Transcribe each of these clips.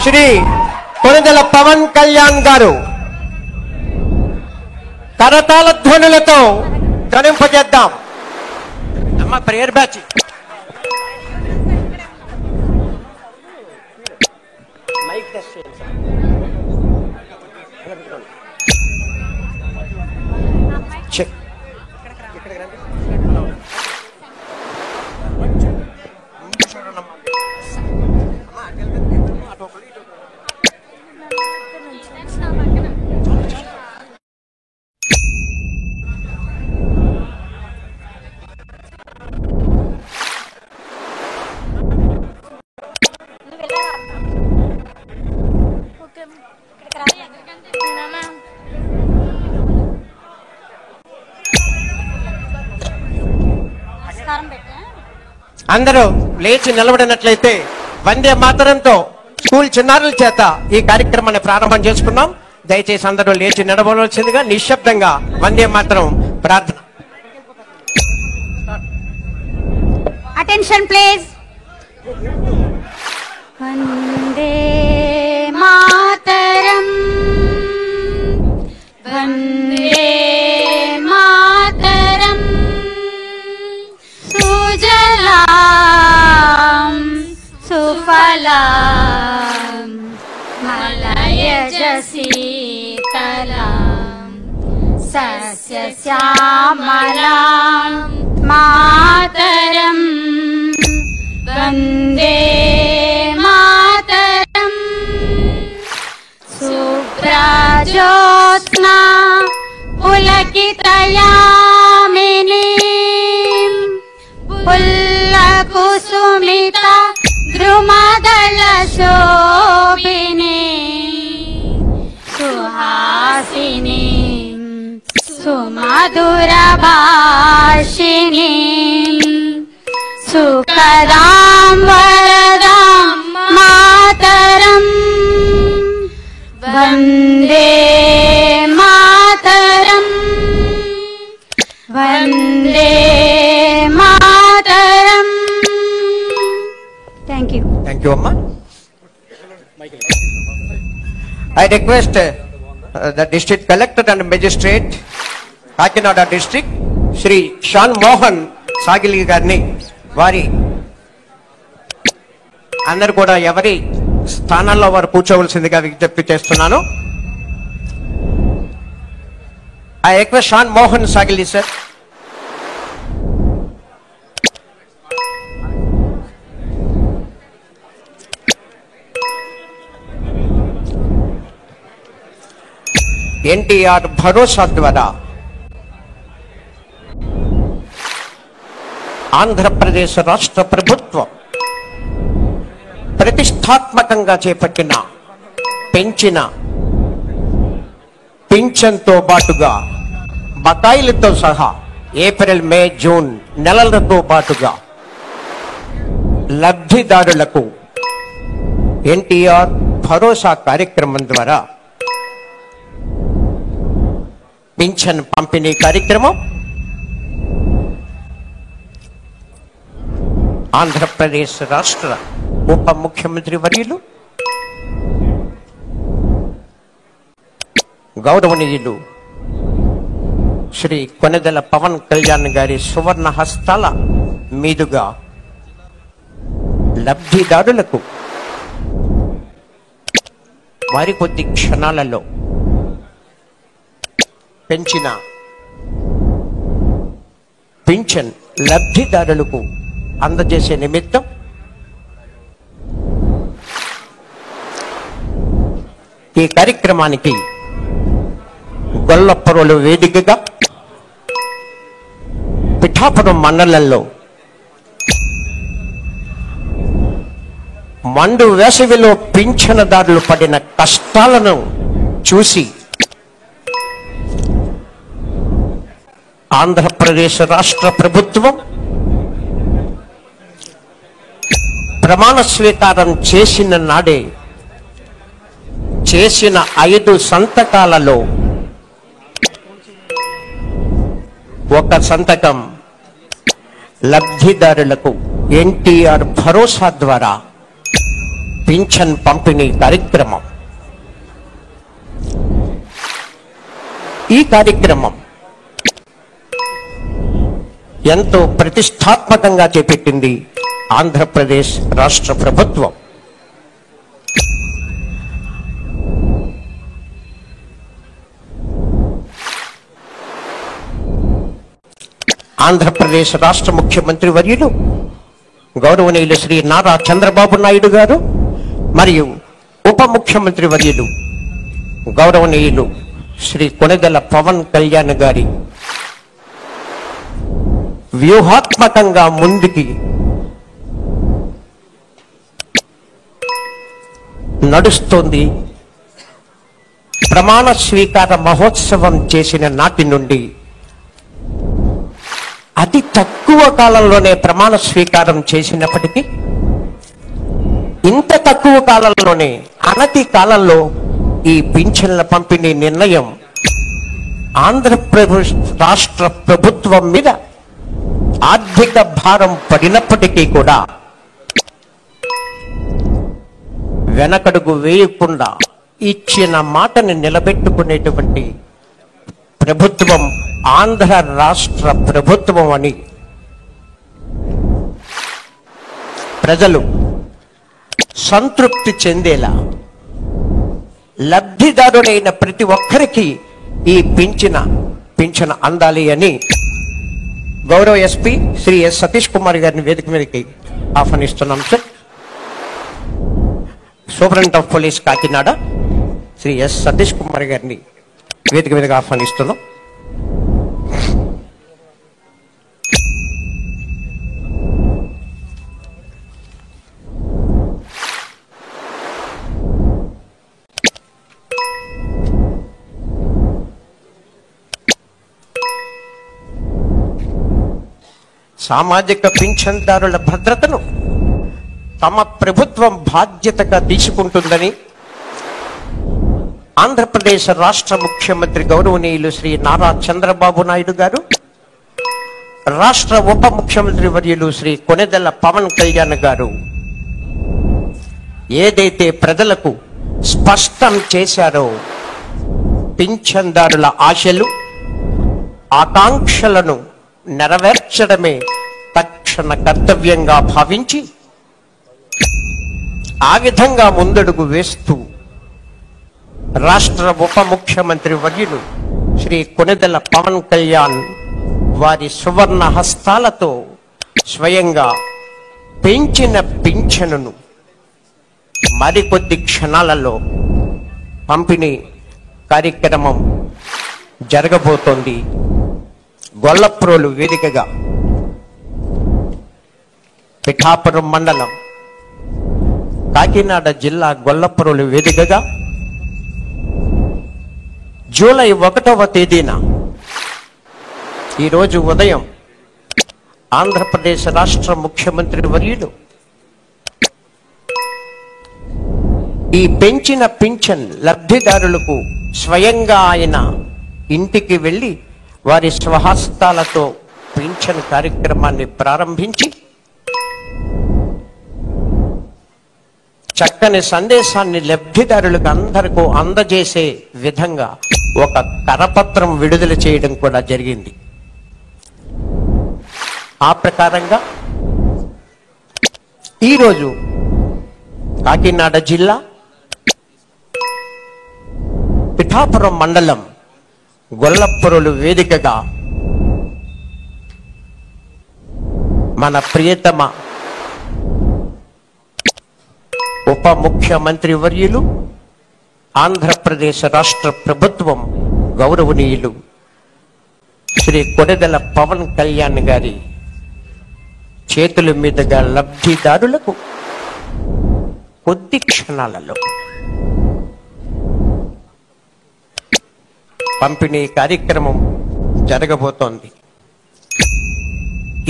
శ్రీ కొణిదెల పవన్ కళ్యాణ్ గారు కరతాళ ధ్వనులతో ధ్వనింపజేద్దాం. అమ్మ prayer batch mic test చేయండి సార్. చెక్ అందరూ లేచి నిలబడినట్లయితే వందే మాతరంతో స్కూల్ చిన్నారుల చేత ఈ కార్యక్రమాన్ని ప్రారంభం చేసుకున్నాం. దయచేసి అందరూ లేచి నిలబడవలసిందిగా నిశ్శబ్దంగా వందే మాతరం ప్రార్థన. Attention please. వందే మాతరం వందే మాతరం సుజలాం సుఫలాం మలయజ శీతలాం సస్యశ్యామలాం మాతరం వందే మాతరం శుభ్రజ్యోత్స్నా పులకితయామినీ పుల్లకుసుమిత ద్రుమదళ శోభినీ సుహాసినీ సుమధుర భాషినీ సుఖదాం వరదాం మాతరం వందే మాతరం వందే మాతరం. Thank you. థ్యాంక్ యూ అమ్మా. I request the district collector and magistrate Kakinada district Shri Shan Mohan Sagili గారిని వారి అందరు కూడా ఎవరి స్థానాల్లో వారు కూర్చోవలసిందిగా విజ్ఞప్తి చేస్తున్నాను. I request Shan Mohan Sagili sir. NTR Bharosa ద్వారా ఆంధ్రప్రదేశ్ రాష్ట్ర ప్రభుత్వం ప్రతిష్టాత్మకంగా చేపట్టిన పెంచిన పింఛన్తో పాటుగా బకాయిలతో సహా ఏప్రిల్ మే జూన్ నెలలతో పాటుగా లబ్ధిదారులకు ఎన్టీఆర్ భరోసా కార్యక్రమం ద్వారా పింఛన్ పంపిణీ కార్యక్రమం ఆంధ్రప్రదేశ్ రాష్ట్ర ఉప ముఖ్యమంత్రి వర్యులు గౌరవనీయులు శ్రీ కొణిదెల పవన్ కళ్యాణ్ గారి సువర్ణ హస్తాల మీదుగా లబ్ధిదారులకు మరికొద్ది క్షణాలలో పెంచిన పింఛన్ లబ్ధిదారులకు అందజేసే నిమిత్తం ఈ కార్యక్రమానికి గొల్లపురం వేదికగా పిఠాపురం మండలంలో మండు వేసవిలో పింఛనదారులు పడిన కష్టాలను చూసి ఆంధ్రప్రదేశ్ రాష్ట్ర ప్రభుత్వం ప్రమాణ స్వీకారం చేసిన నాడే చేసిన 5 సంతకాలలో ఒక సంతకం లబ్ధిదారులకు ఎన్టీఆర్ భరోసా ద్వారా పింఛన్ పంపిణీ కార్యక్రమం. ఈ కార్యక్రమం ఎంతో ప్రతిష్టాత్మకంగా చేపట్టింది ఆంధ్రప్రదేశ్ రాష్ట్ర ప్రభుత్వం. ఆంధ్రప్రదేశ్ రాష్ట్ర ముఖ్యమంత్రి వర్యులు గౌరవనీయులు శ్రీ నారా చంద్రబాబు నాయుడు గారు మరియు ఉప ముఖ్యమంత్రి వర్యులు గౌరవనీయులు శ్రీ కొణిదెల పవన్ కళ్యాణ్ గారి వ్యూహాత్మకంగా ముందుకి నడుస్తోంది. ప్రమాణ స్వీకార మహోత్సవం చేసిన నాటి నుండి అతి తక్కువ కాలంలోనే ప్రమాణ స్వీకారం చేసినప్పటికీ ఇంత తక్కువ కాలంలోనే అనతి కాలంలో ఈ పింఛన్ల పంపిణీ నిర్ణయం ఆంధ్రప్రదేశ్ రాష్ట్ర ప్రభుత్వం మీద ఆర్థిక భారం పడినప్పటికీ కూడా వెనకడుగు వేయకుండా ఇచ్చిన మాటని నిలబెట్టుకునేటువంటి ప్రభుత్వం ఆంధ్ర రాష్ట్ర ప్రభుత్వం అని ప్రజలు సంతృప్తి చెందేలా లబ్ధిదారుడైన ప్రతి ఒక్కరికి ఈ పింఛన అందాలి అని గౌరవ ఎస్పీ శ్రీ ఎస్ సతీష్ కుమార్ గారిని వేదిక మీదకి ఆహ్వానిస్తున్నాం. Sir, superintendent of police Kakinada Shri S Satish Kumar గారిని వేదిక మీదకి ఆహ్వానిస్తున్నాం. సామాజిక పింఛన్దారుల భద్రతను తమ ప్రభుత్వం బాధ్యతగా తీసుకుంటుందని ఆంధ్రప్రదేశ్ రాష్ట్ర ముఖ్యమంత్రి గౌరవనీయులు శ్రీ నారా చంద్రబాబు నాయుడు గారు, రాష్ట్ర ఉప ముఖ్యమంత్రి వర్యులు శ్రీ కొణిదెల పవన్ కళ్యాణ్ గారు ఏదైతే ప్రజలకు స్పష్టం చేశారో పింఛన్దారుల ఆశలు ఆకాంక్షలను నెరవేర్చడమే తక్షణ కర్తవ్యంగా భావించి ఆ విధంగా ముందడుగు వేస్తూ రాష్ట్ర ఉప ముఖ్యమంత్రి వర్యులు శ్రీ కొణిదెల పవన్ కళ్యాణ్ వారి సువర్ణ హస్తాలతో స్వయంగా పెంచిన పింఛనును మరికొద్ది క్షణాలలో పంపిణీ కార్యక్రమం జరగబోతోంది. గొల్లప్రోలు వేదికగా పిఠాపురం మండలం కాకినాడ జిల్లా గొల్లప్రోలు వేదికగా జూలై 1వ తేదీన ఈరోజు ఉదయం ఆంధ్రప్రదేశ్ రాష్ట్ర ముఖ్యమంత్రి వర్యులు ఈ పెంచిన పింఛన్ లబ్ధిదారులకు స్వయంగా ఆయన ఇంటికి వెళ్ళి వారి స్వహస్తాలతో పింఛన్ కార్యక్రమాన్ని ప్రారంభించి చక్కని సందేశాన్ని లబ్ధిదారులకు అందరికీ అందజేసే విధంగా ఒక కరపత్రం విడుదల చేయడం కూడా జరిగింది. ఆ ప్రకారంగా ఈరోజు కాకినాడ జిల్లా పిఠాపురం మండలం గొల్లపురలు వేదికగా మన ప్రియతమ ఉప ముఖ్యమంత్రి వర్యులు ఆంధ్రప్రదేశ్ రాష్ట్ర ప్రభుత్వం గౌరవనీయులు శ్రీ కొణిదెల పవన్ కళ్యాణ్ గారి చేతుల మీదుగా లబ్ధిదారులకు కొద్ది క్షణాలలో పంపిణీ కార్యక్రమం జరగబోతోంది.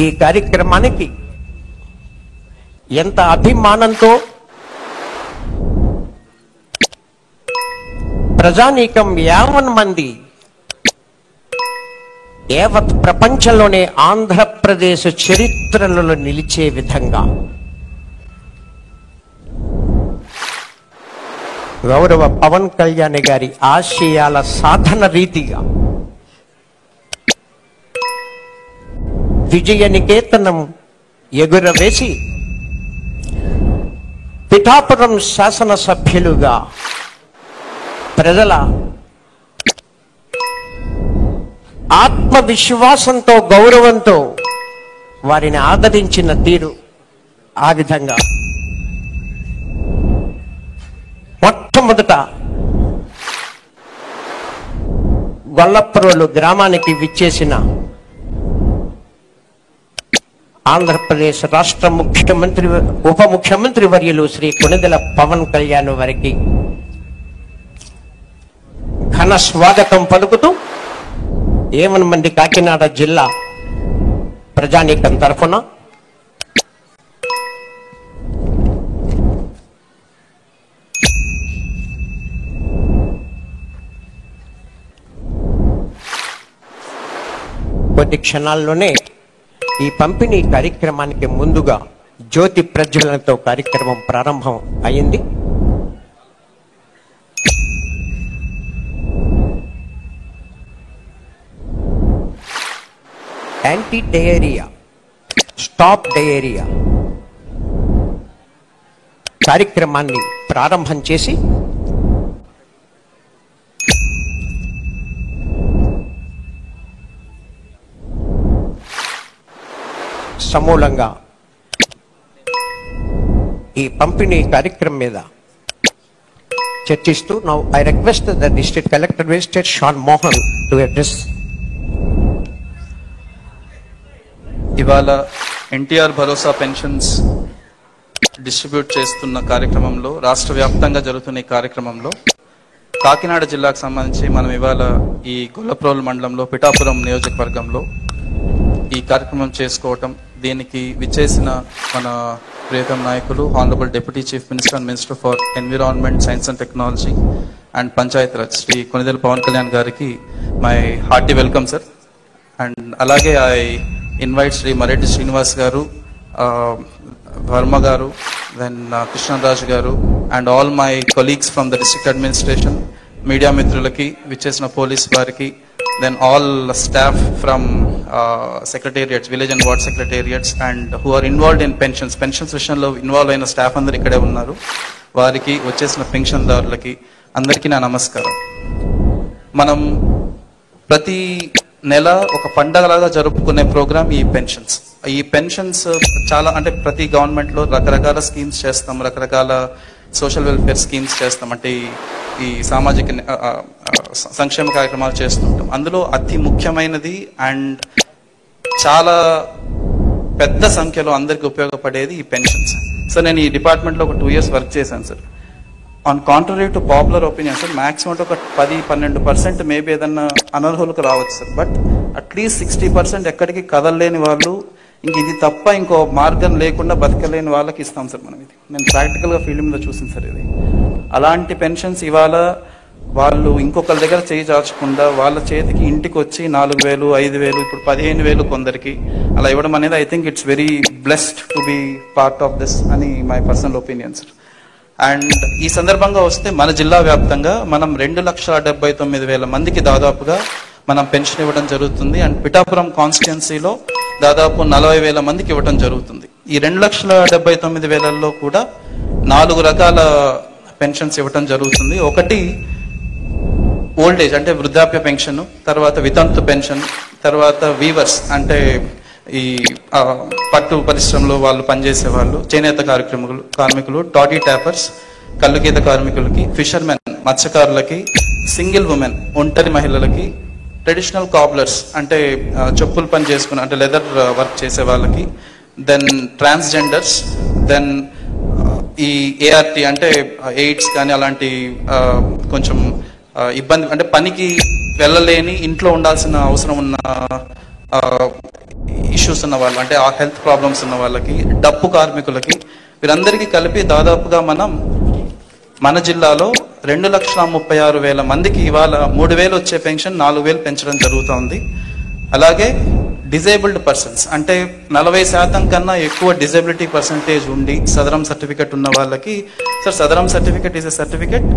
ఈ కార్యక్రమానికి ఎంత అభిమానంతో ప్రజానీకం 50 మంది యావత్ ప్రపంచంలోనే ఆంధ్రప్రదేశ్ చరిత్రలలో నిలిచే విధంగా గౌరవ పవన్ కళ్యాణ్ గారి ఆశయాల సాధన రీతిగా విజయ నికేతనం ఎగురవేసి పిఠాపురం శాసనసభ్యులుగా ప్రజల ఆత్మవిశ్వాసంతో గౌరవంతో వారిని ఆదరించిన తీరు ఆ విధంగా మొట్టమొదట గొల్లప్రోలు గ్రామానికి విచ్చేసిన ఆంధ్రప్రదేశ్ రాష్ట్ర ముఖ్యమంత్రి ఉప ముఖ్యమంత్రి వర్యులు శ్రీ కొణిదెల పవన్ కళ్యాణ్ వారికి ఘన స్వాగతం పలుకుతూ ఏమనమంది కాకినాడ జిల్లా ప్రజానీకం తరఫున కొద్ది క్షణాల్లోనే ఈ పంపిణీ కార్యక్రమానికి ముందుగా జ్యోతి ప్రజ్వలనతో కార్యక్రమం ప్రారంభం అయింది. యాంటీ డయేరియా స్టాప్ డయేరియా కార్యక్రమాన్ని ప్రారంభం చేసి సమూలంగా ఈ పంపిణీ కార్యక్రమం మీద చర్చిస్తూ now I request the district collector విజిటర్ షాన్ మోహన్ టు అడ్రస్. ఇవాళ ఎన్టీఆర్ భరోసా పెన్షన్స్ డిస్ట్రిబ్యూట్ చేస్తున్న కార్యక్రమంలో రాష్ట్ర వ్యాప్తంగా జరుగుతున్న ఈ కార్యక్రమంలో కాకినాడ జిల్లాకు సంబంధించి మనం ఇవాళ ఈ గొల్లప్రోలు మండలంలో పిఠాపురం నియోజకవర్గంలో ఈ కార్యక్రమం చేసుకోవటం, దీనికి విచ్చేసిన మన ప్రియతమ నాయకులు honourable deputy chief minister and minister for environment, science and technology and panchayat raj Shri Konidela Pawan Kalyan గారికి my hearty welcome sir. And అలాగే ఐ ఇన్వైట్ శ్రీ మరెడ్డి శ్రీనివాస్ గారు, వర్మ గారు, దెన్ కృష్ణరాజు గారు and all my colleagues from the district administration, media మిత్రులకి, విచ్చేసిన పోలీస్ వారికి, then all staff from secretariats, village and ward secretariats and who are involved in pensions విషయంలో involve అయిన staff అందరు ఇక్కడే ఉన్నారు. వారికి, వచ్చేసిన పెన్షన్దారులకి అందరికీ నా నమస్కారం. మనం ప్రతి నెల ఒక పండగలాగా జరుపుకునే ప్రోగ్రామ్ ఈ పెన్షన్స్. ఈ పెన్షన్స్ చాలా, అంటే ప్రతి గవర్నమెంట్లో రకరకాల స్కీమ్స్ చేస్తాం, రకరకాల సోషల్ వెల్ఫేర్ స్కీమ్స్ చేస్తాం, అంటే ఈ సామాజిక సంక్షేమ కార్యక్రమాలు చేస్తుంటాం. అందులో అతి ముఖ్యమైనది అండ్ చాలా పెద్ద సంఖ్యలో అందరికి ఉపయోగపడేది ఈ పెన్షన్స్. సో నేను ఈ డిపార్ట్మెంట్లో ఒక 2 years వర్క్ చేశాను sir. On contrary to popular opinion sir, maximum ఒక 10-12% మేబీ ఏదన్నా అనర్హులకు రావచ్చు సార్, బట్ అట్లీస్ట్ 60% ఎక్కడికి కదలలేని వాళ్ళు, ఇంక ఇది తప్ప ఇంకో మార్గం లేకుండా బతకలేని వాళ్ళకి ఇస్తాం సార్ మనం. ఇది నేను ప్రాక్టికల్గా ఫీల్డ్ మీద చూసింది సార్. ఇది అలాంటి పెన్షన్స్ ఇవాళ వాళ్ళు ఇంకొకరి దగ్గర చేయి చాచకుండా వాళ్ళ చేతికి ఇంటికి వచ్చి 4,000, 5,000, ఇప్పుడు 15,000 కొందరికి అలా ఇవ్వడం అనేది I think it's very blessed to be part of this అని my personal opinion sir. And ఈ సందర్భంగా వస్తే మన జిల్లా వ్యాప్తంగా మనం 2,79,000 మందికి దాదాపుగా మనం పెన్షన్ ఇవ్వడం జరుగుతుంది. అండ్ పిఠాపురం కాన్స్టిట్యున్సీలో దాదాపు 40,000 మందికి ఇవ్వడం జరుగుతుంది. ఈ 2,79,000లో కూడా 4 రకాల పెన్షన్స్ ఇవ్వడం జరుగుతుంది. ఒకటి ఓల్డ్ ఏజ్ అంటే వృద్ధాప్య పెన్షన్, తర్వాత వితంతు పెన్షన్, తర్వాత వీవర్స్ అంటే ఈ పట్టు పరిశ్రమలో వాళ్ళు పనిచేసే వాళ్ళు, చేనేత కార్మికులు, టాటీ ట్యాపర్స్, కల్లుగీత కార్మికులకి, ఫిషర్మెన్ మత్స్యకారులకి, సింగిల్ ఉమెన్ ఒంటరి మహిళలకి, ట్రెడిషనల్ కాబ్లర్స్ అంటే చెప్పులు పని చేసుకుని అంటే లెదర్ వర్క్ చేసే వాళ్ళకి, దెన్ ట్రాన్స్జెండర్స్, దెన్ ఈ ఏఆర్టీ అంటే ఎయిడ్స్ కానీ అలాంటి కొంచెం ఇబ్బంది అంటే పనికి వెళ్ళలేని ఇంట్లో ఉండాల్సిన అవసరం ఉన్న ఇష్యూస్ ఉన్న వాళ్ళు అంటే ఆ హెల్త్ ప్రాబ్లమ్స్ ఉన్న వాళ్ళకి, డప్పు కార్మికులకి, వీరందరికీ కలిపి దాదాపుగా మనం మన జిల్లాలో 2,36,000 మందికి ఇవాళ 3,000 వచ్చే పెన్షన్ 4,000 పెంచడం జరుగుతోంది. అలాగే డిజేబుల్డ్ పర్సన్స్ అంటే 40% కన్నా ఎక్కువ డిజబిలిటీ పర్సంటేజ్ ఉండి సదరం సర్టిఫికెట్ ఉన్న వాళ్ళకి sir Sadaram certificate is a certificate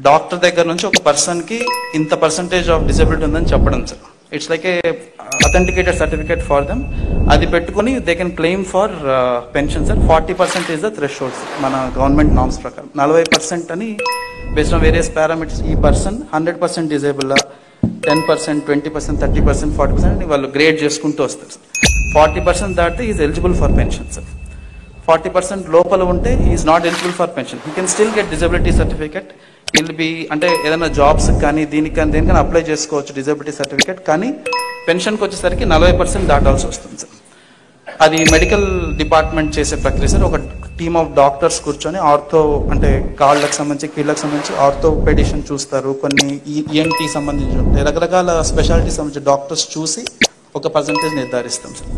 doctor దగ్గర నుంచి ఒక పర్సన్ కి ఇంత పర్సంటేజ్ ఆఫ్ డిజబిలిటీ ఉందని చెప్పడం sir. It's like A authenticated certificate for them. అది పెట్టుకుని they can claim for pension sir. 40% is the threshold మన గవర్నమెంట్ నామ్స్ ప్రకారం. 40% అని బేస్డ్ ఆన్ వేరియస్ పారామీటర్స్ ఈ పర్సన్ 100% డిజేబుల్ 10%, 20%, 30%, 40% అని వాళ్ళు గ్రేడ్ చేసుకుంటూ వస్తారు సార్. 40% దాటితే is eligible for pension sir. 40% లోపల ఉంటే is not eligible for pension. He can still get disability certificate. Will be అంటే ఏదైనా జాబ్స్ కానీ దీనికని దేనికైనా అప్లై చేసుకోవచ్చు డిజబిలిటీ సర్టిఫికేట్. కానీ పెన్షన్కి వచ్చేసరికి 40% దాటాల్సి వస్తుంది సార్. అది మెడికల్ డిపార్ట్మెంట్ చేసే ప్రక్రియ సార్. ఒక టీమ్ ఆఫ్ డాక్టర్స్ కూర్చొని ఆర్థో అంటే కాళ్ళకు సంబంధించి కీళ్ళకు సంబంధించి ఆర్థోపెడిషన్ చూస్తారు. కొన్ని ఈఎన్టీ సంబంధించి ఉంటాయి. రకరకాల స్పెషాలిటీ సంబంధించి డాక్టర్స్ చూసి ఒక పర్సంటేజ్ నిర్ధారిస్తాం సార్.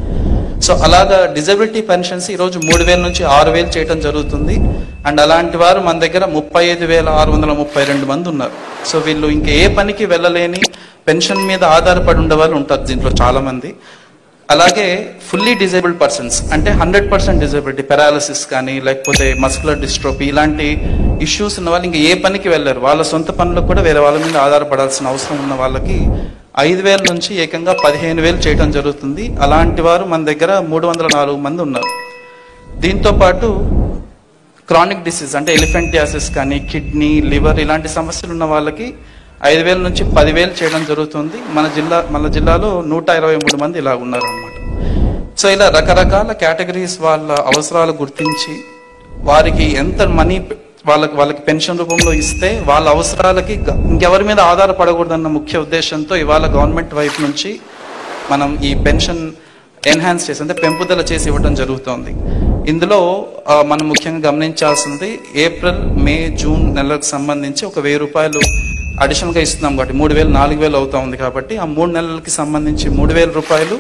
సో అలాగా డిజబిలిటీ పెన్షన్స్ ఈరోజు 3,000 నుంచి 6,000 చేయడం జరుగుతుంది. అండ్ అలాంటి వారు మన దగ్గర 35,632 మంది ఉన్నారు. సో వీళ్ళు ఇంకా ఏ పనికి వెళ్ళలేని పెన్షన్ మీద ఆధారపడి ఉండే వాళ్ళు ఉంటారు దీంట్లో చాలా మంది. అలాగే ఫుల్లీ డిజేబుల్డ్ పర్సన్స్ అంటే 100% డిజబిలిటీ, పెరాలసిస్ కానీ లేకపోతే మస్కులర్ డిస్ట్రోఫీ ఇలాంటి ఇష్యూస్ ఉన్న వాళ్ళు ఇంకా ఏ పనికి వెళ్ళారు. వాళ్ళ సొంత పనులకు కూడా వేరే వాళ్ళ మీద ఆధారపడాల్సిన అవసరం ఉన్న వాళ్ళకి 5,000 నుంచి ఏకంగా 15,000 చేయడం జరుగుతుంది. అలాంటి వారు మన దగ్గర 304 మంది ఉన్నారు. దీంతో పాటు క్రానిక్ డిసీజ్ అంటే ఎలిఫెంటియాసిస్ కానీ కిడ్నీ, లివర్ ఇలాంటి సమస్యలు ఉన్న వాళ్ళకి 5,000 నుంచి 10,000 చేయడం జరుగుతుంది. మన జిల్లాలో 123 మంది ఇలా ఉన్నారు అనమాట. సో ఇలా రకరకాల కేటగిరీస్ వాళ్ళ అవసరాలు గుర్తించి వారికి ఎంత మనీ వాళ్ళకి పెన్షన్ రూపంలో ఇస్తే వాళ్ళ అవసరాలకి ఇంకెవరి మీద ఆధారపడకూడదన్న ముఖ్య ఉద్దేశంతో ఇవాళ గవర్నమెంట్ వైపు నుంచి మనం ఈ పెన్షన్ ఎన్హాన్స్ చేసి అంటే పెంపుదల చేసి ఇవ్వడం జరుగుతోంది. ఇందులో మనం ముఖ్యంగా గమనించాల్సింది ఏప్రిల్, మే, జూన్ నెలలకు సంబంధించి ఒక 1,000 రూపాయలు అడిషనల్గా ఇస్తున్నాం కాబట్టి 3,000, 4,000 అవుతా ఉంది కాబట్టి ఆ 3 నెలలకి సంబంధించి 3,000 రూపాయలు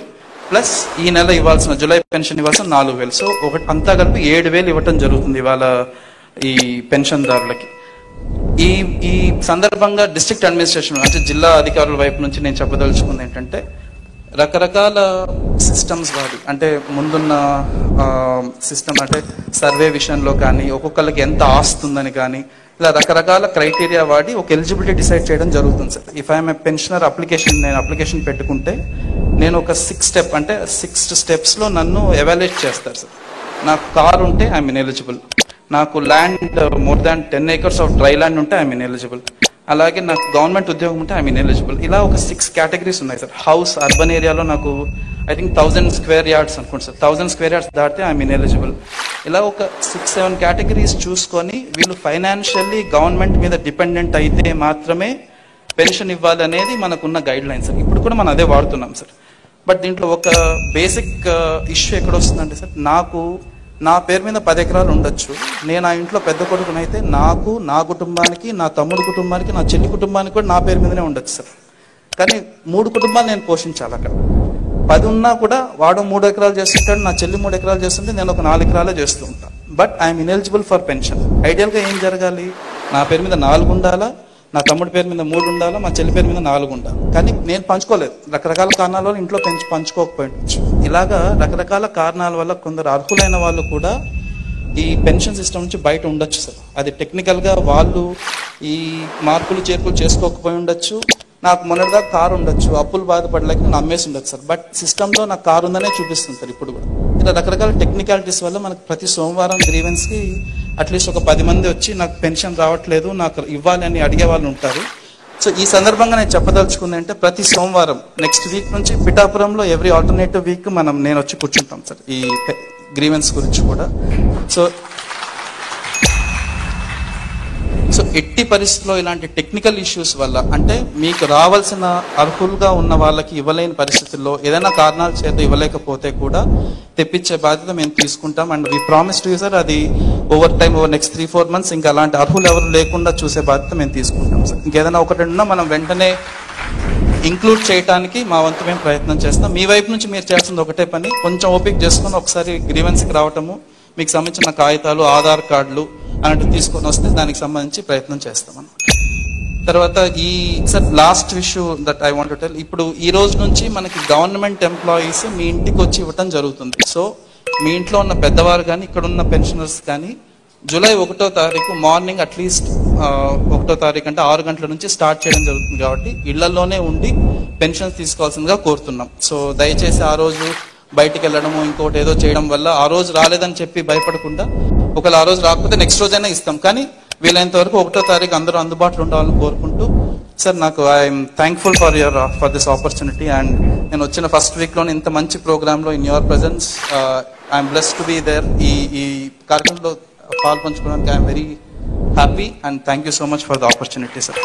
ప్లస్ ఈ నెల ఇవ్వాల్సిన జూలై పెన్షన్ ఇవ్వాల్సిన 4,000. సో ఒకటి అంతా కలిపి 7,000 ఇవ్వటం జరుగుతుంది ఇవాళ ఈ పెన్షన్దారులకి. ఈ సందర్భంగా డిస్ట్రిక్ట్ అడ్మినిస్ట్రేషన్ అంటే జిల్లా అధికారుల వైపు నుంచి నేను చెప్పదలుచుకుంది ఏంటంటే రకరకాల సిస్టమ్స్ వాడి అంటే ముందున్న సిస్టమ్ అంటే సర్వే విషయంలో కానీ ఒక్కొక్కరికి ఎంత ఆస్తుందని కానీ ఇలా రకరకాల క్రైటీరియా వాడి ఒక ఎలిజిబిలిటీ డిసైడ్ చేయడం జరుగుతుంది sir. If I'm a pensioner నేను అప్లికేషన్ పెట్టుకుంటే నేను ఒక 6 స్టెప్స్లో నన్ను ఎవాల్యుయేట్ చేస్తారు సార్. నాకు కార్ ఉంటే ఐ మీన్ ఎలిజిబుల్, నాకు land more than 10 acres of dry land ఉంటే ఐ మీన్ ఎలిజిబుల్, అలాగే నాకు గవర్నమెంట్ ఉద్యోగం ఉంటే ఐ మీన్ ఎలిజిబుల్. ఇలా ఒక 6 కేటగిరీస్ ఉన్నాయి సార్. హౌస్ అర్బన్ ఏరియాలో నాకు ఐ థింక్ 1,000 square yards అనుకోండి సార్. 1,000 square yards దాటితే ఐ మీన్ ఎలిజిబుల్. ఇలా ఒక 6-7 కేటగిరీస్ చూసుకొని వీళ్ళు ఫైనాన్షియల్లీ గవర్నమెంట్ మీద డిపెండెంట్ అయితే మాత్రమే పెన్షన్ ఇవ్వాలి అనేది మనకున్న గైడ్ లైన్ సార్. ఇప్పుడు కూడా మనం అదే వాడుతున్నాం సార్. బట్ దీంట్లో ఒక బేసిక్ ఇష్యూ ఎక్కడ వస్తుందంటే సార్, నా పేరు మీద 10 ఎకరాలు ఉండొచ్చు. నేను ఆ ఇంట్లో పెద్ద కొడుకునైతే నాకు, నా కుటుంబానికి, నా తమ్ముడు కుటుంబానికి, నా చెల్లి కుటుంబానికి కూడా నా పేరు మీదనే ఉండొచ్చు సార్. కానీ 3 కుటుంబాలు నేను పోషించాలి. అక్కడ 10 ఉన్నా కూడా వాడు 3 ఎకరాలు చేస్తుంటాడు, నా చెల్లి 3 ఎకరాలు చేస్తుంటే నేను ఒక 4 ఎకరాలే చేస్తూ ఉంటాను. But I'm ineligible for pension. ఐడియల్గా ఏం జరగాలి, నా పేరు మీద 4 ఉండాలా, నా తమ్ముడి పేరు మీద 3 ఉండాలా, మా చెల్లి పేరు మీద 4 ఉండాలి. కానీ నేను పంచుకోలేదు, రకరకాల కారణాల వల్ల ఇంట్లో పంచుకోకపోవచ్చు. ఇలాగా రకరకాల కారణాల వల్ల కొందరు అర్హులైన వాళ్ళు కూడా ఈ పెన్షన్ సిస్టమ్ నుంచి బయట ఉండొచ్చు సార్. అది టెక్నికల్గా వాళ్ళు ఈ మార్పులు చేర్పులు చేసుకోకపోయి ఉండొచ్చు. నాకు మొన్నటిదాకా కారు ఉండొచ్చు, అప్పులు బాధపడలేక నేను అమ్మేసి ఉండొచ్చు సార్. బట్ సిస్టంలో నాకు కారు ఉందనే చూపిస్తుంది సార్ ఇప్పుడు కూడా. ఇలా రకరకాల టెక్నికాలిటీస్ వల్ల మనకు ప్రతి సోమవారం గ్రీవెన్స్కి అట్లీస్ట్ ఒక 10 మంది వచ్చి నాకు పెన్షన్ రావట్లేదు, నాకు ఇవ్వాలి అని అడిగే వాళ్ళు ఉంటారు. సో ఈ సందర్భంగా నేను చెప్పదలుచుకుంది అంటే ప్రతి సోమవారం నెక్స్ట్ వీక్ నుంచి పిఠాపురంలో ఎవ్రీ ఆల్టర్నేటివ్ వీక్ నేను వచ్చి కూర్చుంటాం సార్ ఈ గ్రీవెన్స్ గురించి కూడా. సో ఎట్టి పరిస్థితుల్లో ఇలాంటి టెక్నికల్ ఇష్యూస్ వల్ల అంటే మీకు రావాల్సిన అర్హులుగా ఉన్న వాళ్ళకి ఇవ్వలేని పరిస్థితుల్లో ఏదైనా కారణాల చేత ఇవ్వలేకపోతే కూడా తెప్పించే బాధ్యత మేము తీసుకుంటాం. And we promise to you sir, అది ఓవర్ నెక్స్ట్ 3-4 months ఇంకా అలాంటి అర్హులు ఎవరు లేకుండా చూసే బాధ్యత మేము తీసుకుంటాం సార్. ఇంకేదైనా ఒకటి ఉన్నా మనం వెంటనే ఇంక్లూడ్ చేయడానికి మా వంతు మేము ప్రయత్నం చేస్తాం. మీ వైపు నుంచి మీరు చేయాల్సింది ఒకటే పని, కొంచెం ఓపిక చేసుకొని ఒకసారి గ్రీవెన్స్కి రావటము, మీకు సంబంధించిన కాగితాలు, ఆధార్ కార్డులు అలాంటివి తీసుకొని వస్తే దానికి సంబంధించి ప్రయత్నం చేస్తాం. తర్వాత ఈ sir last issue that I want to tell, ఇప్పుడు ఈ రోజు నుంచి మనకి గవర్నమెంట్ ఎంప్లాయీస్ మీ ఇంటికి వచ్చి ఇవ్వటం జరుగుతుంది. సో మీ ఇంట్లో ఉన్న పెద్దవారు కానీ ఇక్కడ ఉన్న పెన్షనర్స్ కానీ జూలై 1వ తారీఖు మార్నింగ్ అట్లీస్ట్ 1వ తారీఖు అంటే 6 గంటల నుంచి స్టార్ట్ చేయడం జరుగుతుంది. కాబట్టి ఇళ్లలోనే ఉండి పెన్షన్స్ తీసుకోవాల్సిందిగా కోరుతున్నాం. సో దయచేసి ఆ రోజు బయటికి వెళ్ళడము ఇంకోటి ఏదో చేయడం వల్ల ఆ రోజు రాలేదని చెప్పి భయపడకుండా, ఒకవేళ ఆ రోజు రాకపోతే నెక్స్ట్ రోజైనా ఇస్తాం, కానీ వీలైనంత వరకు 1వ తారీఖు అందరూ అందుబాటులో ఉండాలని కోరుకుంటూ, సార్ నాకు I'm thankful for this opportunity. And నేను వచ్చిన ఫస్ట్ వీక్లోనే ఇంత మంచి ప్రోగ్రాంలో in your presence I'm blessed to be there. ఈ కార్యక్రమంలో పాల్పంచుకోవడానికి I'm very happy and thank you so much for the opportunity sir.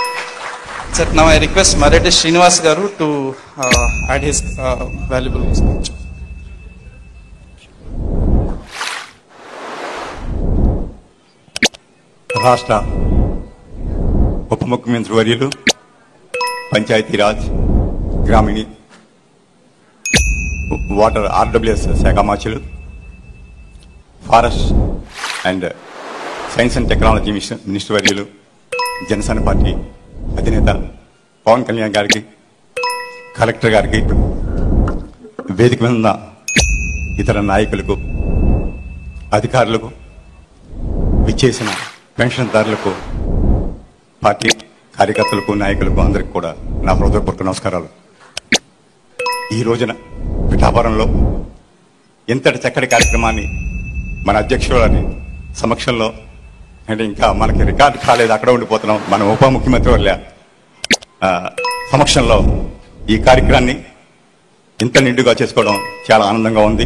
Sir now I request Mareddy Srinivas garu to add his valuable speech. రాష్ట్ర ఉప ముఖ్యమంత్రి వర్యులు, పంచాయతీరాజ్, గ్రామీణ వాటర్ ఆర్డబ్ల్యూఎస్ శాఖ మార్చులు, forest and science and technology minister వర్యులు, జనసేన పార్టీ అధినేత పవన్ కళ్యాణ్ గారికి, కలెక్టర్ గారికి, వేదిక మీద ఉన్న ఇతర నాయకులకు, అధికారులకు, విచ్చేసిన పెన్షన్దారులకు, పార్టీ కార్యకర్తలకు, నాయకులకు అందరికీ కూడా నా హృదయపూర్వక నమస్కారాలు. ఈ రోజున పిఠాపురంలో ఇంతటి చక్కటి కార్యక్రమాన్ని మన అధ్యక్షురాలి సమక్షంలో, అంటే ఇంకా మనకి రికార్డు కాలేదు, అక్కడ ఉండిపోతున్నాం, మన ఉప ముఖ్యమంత్రి వాళ్ళ సమక్షంలో ఈ కార్యక్రమాన్ని ఇంత నిండుగా చేసుకోవడం చాలా ఆనందంగా ఉంది.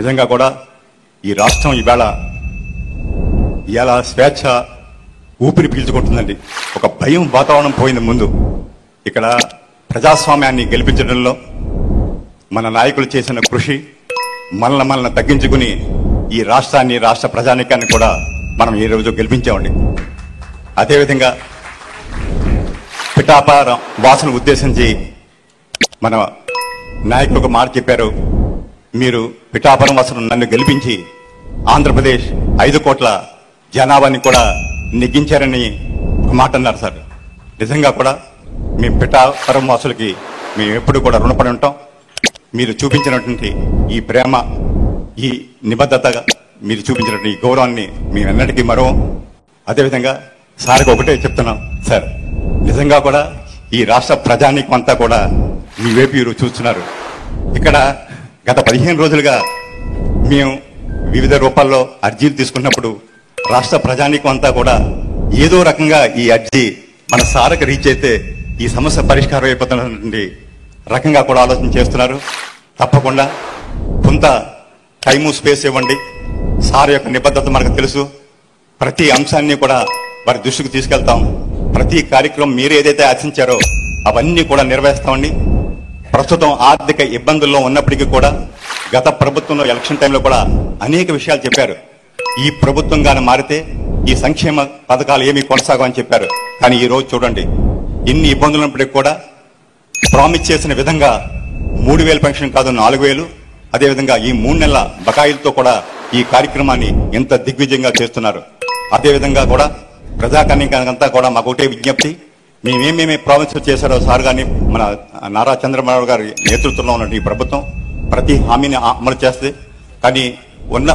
నిజంగా కూడా ఈ రాష్ట్రం ఇలా స్వేచ్ఛ ఊపిరి పీల్చుకుంటుందండి. ఒక భయం వాతావరణం పోయింది ముందు. ఇక్కడ ప్రజాస్వామ్యాన్ని గెలిపించడంలో మన నాయకులు చేసిన కృషి, మనల్ని తగ్గించుకుని ఈ రాష్ట్రాన్ని, రాష్ట్ర ప్రజానీకాన్ని కూడా మనం ఈ రోజు గెలిపించామండి. అదేవిధంగా పిఠాపురం వాసును ఉద్దేశించి మన నాయకులకు మాట చెప్పారు, మీరు పిఠాపురం వాసును నన్ను గెలిపించి ఆంధ్రప్రదేశ్ 5 కోట్ల జనాభాని కూడా నెగ్గించారని ఒక మాట అన్నారు సార్. నిజంగా కూడా మేము పిఠాపురం వాసులకి మేము ఎప్పుడు కూడా రుణపడి ఉంటాం. మీరు చూపించినటువంటి ఈ ప్రేమ, ఈ నిబద్ధతగా మీరు చూపించినటువంటి ఈ గౌరవాన్ని మేము ఎన్నటికీ మరవం. అదేవిధంగా సార్కి ఒకటే చెప్తున్నాం సార్, నిజంగా కూడా ఈ రాష్ట్ర ప్రజానీకం అంతా కూడా మీ వైపు మీరు చూస్తున్నారు. ఇక్కడ గత 15 రోజులుగా మేము వివిధ రూపాల్లో అర్జీలు తీసుకున్నప్పుడు రాష్ట్ర ప్రజానీకం అంతా కూడా ఏదో రకంగా ఈ అర్జీ మన సార్కి రీచ్ అయితే ఈ సమస్య పరిష్కారం అయిపోతున్నటువంటి రకంగా కూడా ఆలోచన చేస్తున్నారు. తప్పకుండా కొంత టైము స్పేస్ ఇవ్వండి. సార్ యొక్క నిబద్ధత మనకు తెలుసు. ప్రతి అంశాన్ని కూడా వారి దృష్టికి తీసుకెళ్తాం. ప్రతి కార్యక్రమం మీరు ఏదైతే ఆశించారో అవన్నీ కూడా నెరవేరుస్తామండి. ప్రస్తుతం ఆర్థిక ఇబ్బందుల్లో ఉన్నప్పటికీ కూడా గత ప్రభుత్వంలో ఎలక్షన్ టైంలో కూడా అనేక విషయాలు చెప్పారు. ఈ ప్రభుత్వంగానే మారితే ఈ సంక్షేమ పథకాలు ఏమీ కొనసాగమని చెప్పారు. కానీ ఈ రోజు చూడండి, ఇన్ని ఇబ్బందులు ఉన్నప్పటికీ కూడా ప్రామిస్ చేసిన విధంగా 3,000 పెన్షన్ కాదు 4,000, అదేవిధంగా ఈ 3 నెలల బకాయిలతో కూడా ఈ కార్యక్రమాన్ని ఎంత దిగ్విజయంగా చేస్తున్నారు. అదేవిధంగా కూడా ప్రజాకర్ణికంతా కూడా మాకు ఒకటే విజ్ఞప్తి, మేమేమేమి ప్రామిస్ చేశారో సార్ గాని మన నారా చంద్రబాబు గారి నేతృత్వంలో ఉన్న ఈ ప్రభుత్వం ప్రతి హామీని అమలు చేస్తే, కానీ ఉన్న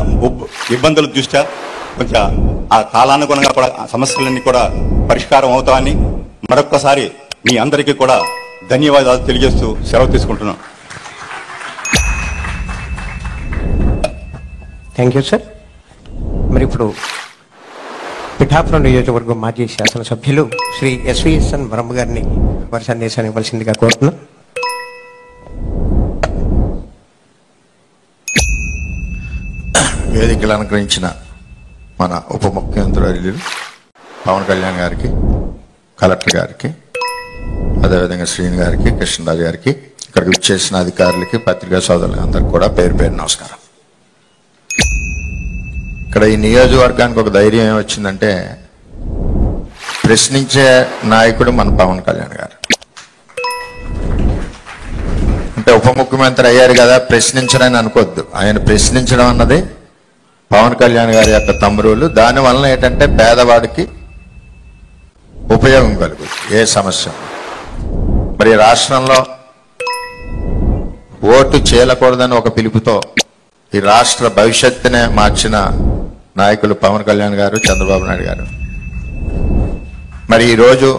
ఇబ్బందుల దృష్ట్యా కొంచెం ఆ కాలానుగుణంగా కూడా సమస్యలన్నీ కూడా పరిష్కారం అవుతామని మరొక్కసారి మీ అందరికీ కూడా ధన్యవాదాలు తెలియజేస్తూ సెలవు తీసుకుంటున్నాం. Thank you sir. మరి ఇప్పుడు పిఠాపురం నియోజకవర్గం మాజీ శాసనసభ్యులు శ్రీ ఎస్విఎస్ఎన్ బ్రహ్మ గారిని వారి సందేశాన్ని ఇవ్వాల్సిందిగా కోరుతున్నాం. వేదికలు అనుగ్రహించిన మన ఉప ముఖ్యమంత్రి పవన్ కళ్యాణ్ గారికి, కలెక్టర్ గారికి, అదేవిధంగా శ్రీని గారికి, కృష్ణరాజు గారికి, ఇక్కడికి విచ్చేసిన అధికారులకి, పత్రికా సోదరులకి అందరికి కూడా పేరు పేరు నమస్కారం. ఇక్కడ ఈ నియోజకవర్గానికి ఒక ధైర్యం ఏమొచ్చిందంటే, ప్రశ్నించే నాయకుడు మన పవన్ కళ్యాణ్ గారు. అంటే ఉప ముఖ్యమంత్రి అయ్యారు కదా ప్రశ్నించడని అనుకోవద్దు. ఆయన ప్రశ్నించడం అన్నది పవన్ కళ్యాణ్ గారి యొక్క తమ్ముళ్ళు. దానివల్ల ఏంటంటే పేదవాడికి ఉపయోగం కలుగుతుంది. ఏ సమస్య మరి రాష్ట్రంలో ఓటు చేయకూడదని ఒక పిలుపుతో ఈ రాష్ట్ర భవిష్యత్తునే మార్చిన నాయకులు పవన్ కళ్యాణ్ గారు, చంద్రబాబు నాయుడు గారు. మరి ఈరోజు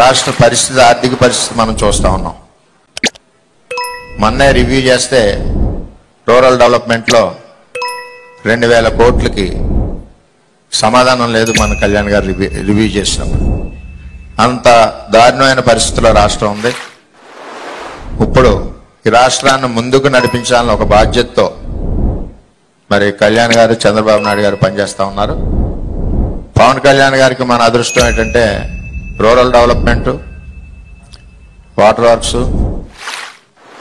రాష్ట్ర పరిస్థితి, ఆర్థిక పరిస్థితి మనం చూస్తా ఉన్నాం. మొన్నే రివ్యూ చేస్తే రూరల్ డెవలప్మెంట్లో 2000 కోట్లకి సమాధానం లేదు మన కళ్యాణ్ గారు రివ్యూ చేసినప్పుడు. అంత దారుణమైన పరిస్థితిలో రాష్ట్రం ఉంది. ఇప్పుడు ఈ రాష్ట్రాన్ని ముందుకు నడిపించాలని ఒక బాధ్యతతో మరి కళ్యాణ్ గారు, చంద్రబాబు నాయుడు గారు పనిచేస్తా ఉన్నారు. పవన్ కళ్యాణ్ గారికి మన అదృష్టం ఏంటంటే రూరల్ డెవలప్మెంట్, వాటర్ వర్క్స్,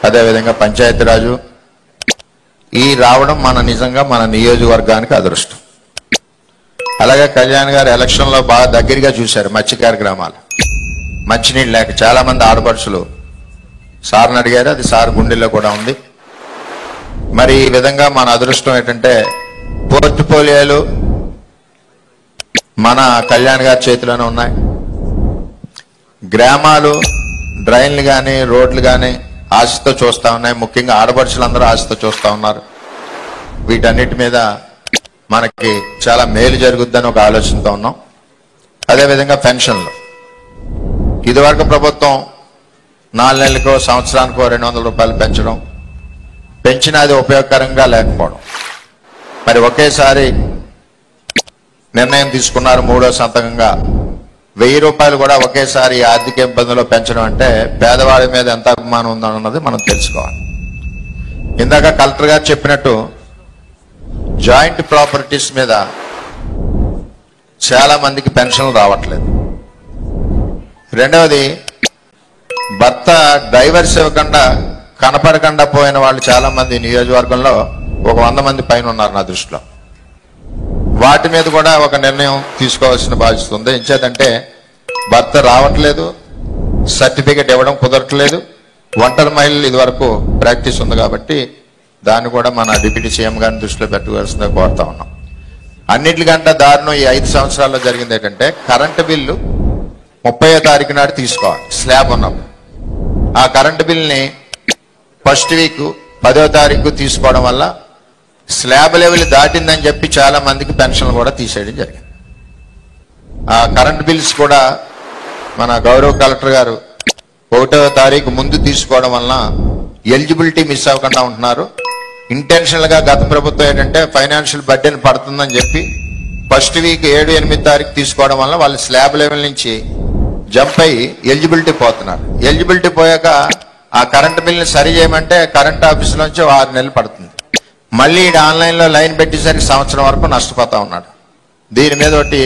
అదేవిధంగా పంచాయతీరాజు ఈ రావడం నిజంగా మన నియోజకవర్గానికి అదృష్టం. అలాగే కళ్యాణ్ గారు ఎలక్షన్లో బాగా దగ్గరగా చూశారు మత్స్యకార గ్రామాలు. మంచినీళ్ళు లేక చాలా మంది ఆడపడుచులు సార్ని అడిగారు, అది సార్ గుండెల్లో కూడా ఉంది. మరి ఈ విధంగా మన అదృష్టం ఏంటంటే పోర్ట్ఫోలియోలు మన కళ్యాణ్ గారి చేతిలోనే ఉన్నాయి. గ్రామాలు డ్రైన్లు కానీ రోడ్లు కానీ ఆశతో చూస్తా ఉన్నాయి. ముఖ్యంగా ఆడపడుచులందరూ ఆశతో చూస్తా ఉన్నారు. వీటన్నిటి మీద మనకి చాలా మేలు జరుగుద్దని ఒక ఆలోచనతో ఉన్నాం. అదేవిధంగా పెన్షన్లు ఇదివరకు ప్రభుత్వం 4 నెలలకో సంవత్సరానికో 200 రూపాయలు పెంచినా అది ఉపయోగకరంగా లేకపోవడం. మరి ఒకేసారి నిర్ణయం తీసుకున్నారు, 3వ సంతకంగా 1000 రూపాయలు కూడా ఒకేసారి ఆర్థిక ఇబ్బందుల్లో పెంచడం అంటే పేదవాడి మీద ఎంత అభిమానం ఉందన్నది మనం తెలుసుకోవాలి. ఇందాక కలెక్టర్ గారు చెప్పినట్టు జాయింట్ ప్రాపర్టీస్ మీద చాలా మందికి పెన్షన్లు రావట్లేదు. రెండవది, భర్త డైవర్స్ ఇవ్వకుండా కనపడకుండా పోయిన వాళ్ళు చాలా మంది నియోజకవర్గంలో ఒక 100 మంది పైన ఉన్నారు నా దృష్టిలో. వాటి మీద కూడా ఒక నిర్ణయం తీసుకోవాల్సిన బాధ్యత ఉంది. ఎంచేతంటే భర్త రావట్లేదు, సర్టిఫికెట్ ఇవ్వడం కుదరట్లేదు, ఒంటరి మహిళలు ఇదివరకు ప్రాక్టీస్ ఉంది కాబట్టి దాన్ని కూడా మన డిప్యూటీ సీఎం గారిని దృష్టిలో పెట్టుకోవాల్సిందిగా కోరుతా ఉన్నాం. అన్నిటికంటే దారుణం ఈ 5 సంవత్సరాల్లో జరిగింది ఏంటంటే కరెంటు బిల్లు 30వ తారీఖు నాడు తీసుకోవాలి స్లాబ్ ఉన్నప్పుడు. ఆ కరెంటు బిల్ని ఫస్ట్ వీక్ 10వ తారీఖు తీసుకోవడం వల్ల స్లాబ్ లెవెల్ దాటిందని చెప్పి చాలా మందికి పెన్షన్లు కూడా తీసేయడం జరిగింది. ఆ కరెంట్ బిల్స్ కూడా మన గౌరవ కలెక్టర్ గారు 1వ తారీఖు ముందు తీసుకోవడం వల్ల ఎలిజిబిలిటీ మిస్ అవ్వకుండా ఉంటున్నారు. ఇంటెన్షనల్ గా గత ప్రభుత్వం ఏంటంటే ఫైనాన్షియల్ బర్డెన్ పడుతుందని చెప్పి ఫస్ట్ వీక్ 7, 8 తారీఖు తీసుకోవడం వల్ల వాళ్ళు స్లాబ్ లెవెల్ నుంచి జంప్ అయ్యి ఎలిజిబిలిటీ పోతున్నారు. ఎలిజిబిలిటీ పోయాక ఆ కరెంట్ బిల్ని సరి చేయమంటే కరెంట్ ఆఫీస్ నుంచి 6 నెలలు పడుతుంది. మళ్ళీ ఆన్లైన్ లో లైన్ పెట్టేసరికి సంవత్సరం వరకు నష్టపోతా ఉన్నాడు. దీని మీద ఒకటి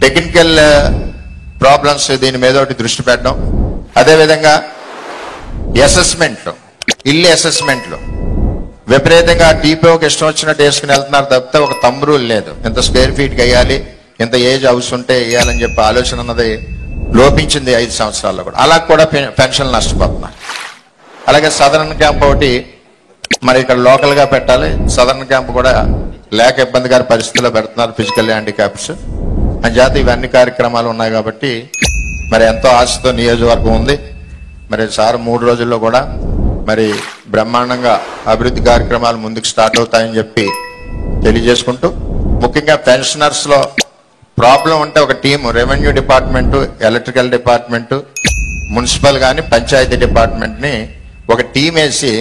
టెక్నికల్ ప్రాబ్లమ్స్, దీని మీద ఒకటి దృష్టి పెట్టడం. అదేవిధంగా అసెస్మెంట్లు, ఇల్లు అసెస్మెంట్లు విపరీతంగా టీపీఓకి ఇష్టం వచ్చినట్టు వేసుకుని వెళ్తున్నారు తప్పితే ఒక థంబ్ రూల్ లేదు. ఇంత స్క్వేర్ ఫీట్కి వేయాలి, ఇంత ఏజ్ హౌస్ ఉంటే వేయాలని చెప్పి ఆలోచన అన్నది లోపించింది 5 సంవత్సరాల్లో కూడా. అలా కూడా పెన్షన్లు నష్టపోతున్నారు. అలాగే సదరన్ క్యాంప్ ఒకటి మరి ఇక్కడ లోకల్ గా పెట్టాలి. సదరన్ క్యాంప్ కూడా లేక ఇబ్బందికర పరిస్థితుల్లో పెడుతున్నారు ఫిజికల్ హ్యాండిక్యాప్స్ అని చేత ఇవన్నీ కార్యక్రమాలు ఉన్నాయి కాబట్టి మరి ఎంతో ఆశతో నియోజకవర్గం ఉంది. మరి సార్ 3 రోజుల్లో కూడా మరి బ్రహ్మాండంగా అభివృద్ధి కార్యక్రమాలు ముందుకు స్టార్ట్ అవుతాయని చెప్పి తెలియజేసుకుంటూ, ముఖ్యంగా పెన్షనర్స్ లో ప్రాబ్లం ఉంటే ఒక team, revenue department, electrical department, municipal కానీ పంచాయతీ డిపార్ట్మెంట్ ని ఒక టీం వేసి